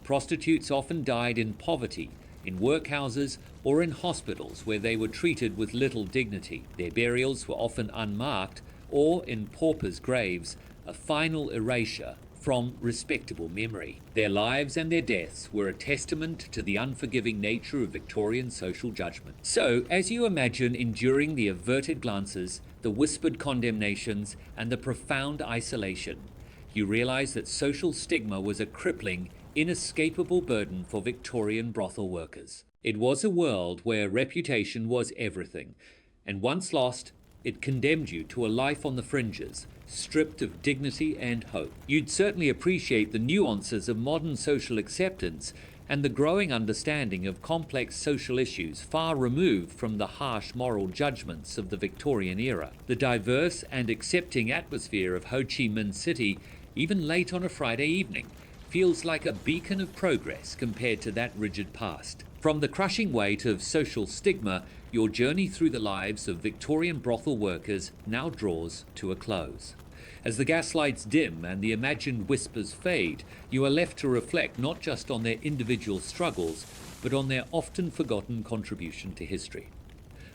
Speaker 1: Prostitutes often died in poverty, in workhouses, or in hospitals where they were treated with little dignity. Their burials were often unmarked or in paupers' graves, a final erasure from respectable memory. Their lives and their deaths were a testament to the unforgiving nature of Victorian social judgment. So, as you imagine enduring the averted glances, the whispered condemnations, and the profound isolation, you realize that social stigma was a crippling, inescapable burden for Victorian brothel workers. It was a world where reputation was everything, and once lost, it condemned you to a life on the fringes, stripped of dignity and hope. You'd certainly appreciate the nuances of modern social acceptance and the growing understanding of complex social issues far removed from the harsh moral judgments of the Victorian era. The diverse and accepting atmosphere of Ho Chi Minh City, even late on a Friday evening, feels like a beacon of progress compared to that rigid past. From the crushing weight of social stigma, your journey through the lives of Victorian brothel workers now draws to a close. As the gaslights dim and the imagined whispers fade, you are left to reflect not just on their individual struggles, but on their often forgotten contribution to history.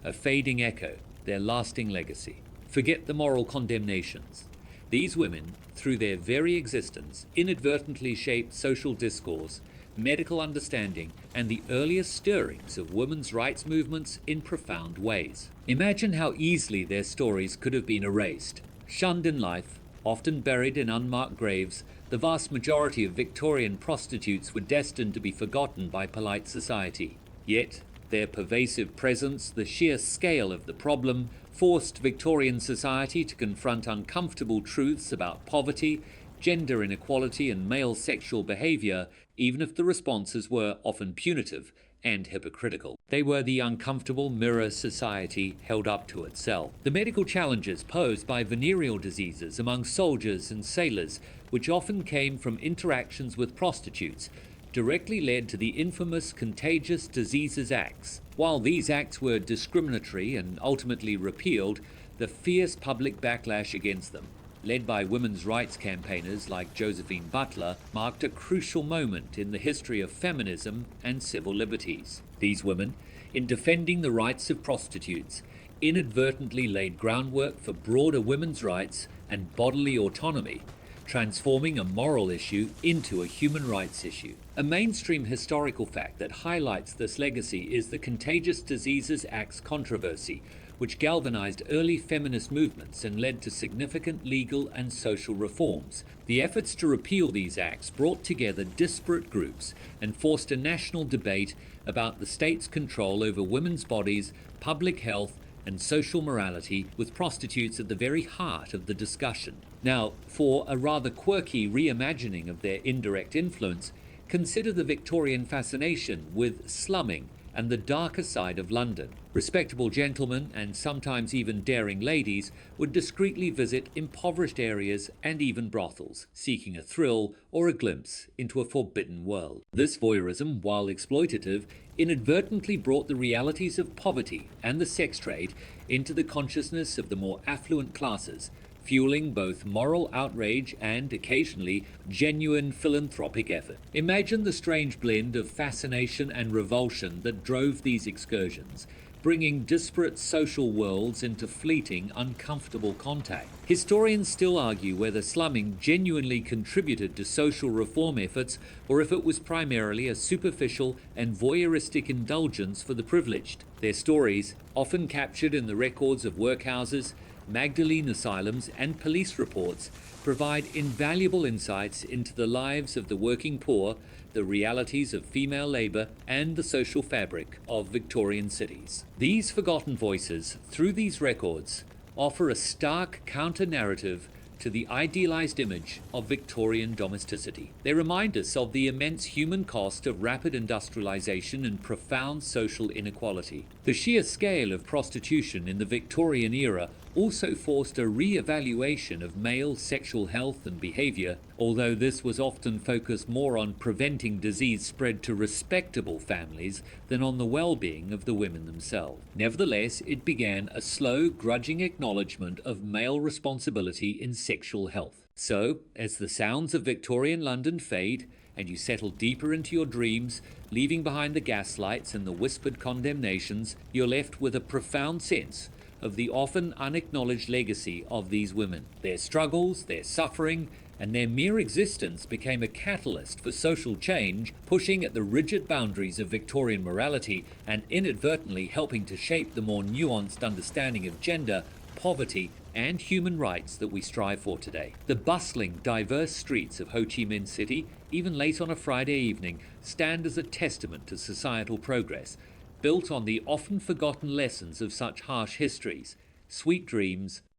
Speaker 1: A fading echo, their lasting legacy. Forget the moral condemnations. These women, through their very existence, inadvertently shaped social discourse, medical understanding, and the earliest stirrings of women's rights movements in profound ways. Imagine how easily their stories could have been erased. Shunned in life, often buried in unmarked graves, the vast majority of Victorian prostitutes were destined to be forgotten by polite society. Yet, Their pervasive presence, the sheer scale of the problem, forced Victorian society to confront uncomfortable truths about poverty, gender inequality, and male sexual behavior, even if the responses were often punitive and hypocritical. They were the uncomfortable mirror society held up to itself. The medical challenges posed by venereal diseases among soldiers and sailors, which often came from interactions with prostitutes, directly led to the infamous Contagious Diseases Acts. While these acts were discriminatory and ultimately repealed, the fierce public backlash against them, led by women's rights campaigners like Josephine Butler, marked a crucial moment in the history of feminism and civil liberties. These women, in defending the rights of prostitutes, inadvertently laid groundwork for broader women's rights and bodily autonomy, transforming a moral issue into a human rights issue. A mainstream historical fact that highlights this legacy is the Contagious Diseases Act's controversy, which galvanized early feminist movements and led to significant legal and social reforms. The efforts to repeal these acts brought together disparate groups and forced a national debate about the state's control over women's bodies, public health, and social morality, with prostitutes at the very heart of the discussion. Now, for a rather quirky reimagining of their indirect influence, consider the Victorian fascination with slumming and the darker side of London. Respectable gentlemen, and sometimes even daring ladies, would discreetly visit impoverished areas and even brothels, seeking a thrill or a glimpse into a forbidden world. This voyeurism, while exploitative, inadvertently brought the realities of poverty and the sex trade into the consciousness of the more affluent classes, fueling both moral outrage and, occasionally, genuine philanthropic effort. Imagine the strange blend of fascination and revulsion that drove these excursions, bringing disparate social worlds into fleeting, uncomfortable contact. Historians still argue whether slumming genuinely contributed to social reform efforts or if it was primarily a superficial and voyeuristic indulgence for the privileged. Their stories, often captured in the records of workhouses, Magdalene asylums, and police reports, provide invaluable insights into the lives of the working poor, the realities of female labor, and the social fabric of Victorian cities. These forgotten voices, through these records, offer a stark counter-narrative to the idealized image of Victorian domesticity. They remind us of the immense human cost of rapid industrialization and profound social inequality. The sheer scale of prostitution in the Victorian era also forced a re-evaluation of male sexual health and behavior, although this was often focused more on preventing disease spread to respectable families than on the well-being of the women themselves. Nevertheless, it began a slow, grudging acknowledgement of male responsibility in sexual health. So, as the sounds of Victorian London fade, and you settle deeper into your dreams, leaving behind the gaslights and the whispered condemnations, you're left with a profound sense of the often unacknowledged legacy of these women. Their struggles, their suffering, and their mere existence became a catalyst for social change, pushing at the rigid boundaries of Victorian morality and inadvertently helping to shape the more nuanced understanding of gender, poverty, and human rights that we strive for today. The bustling, diverse streets of Ho Chi Minh City, even late on a Friday evening, stand as a testament to societal progress, built on the often forgotten lessons of such harsh histories. Sweet dreams,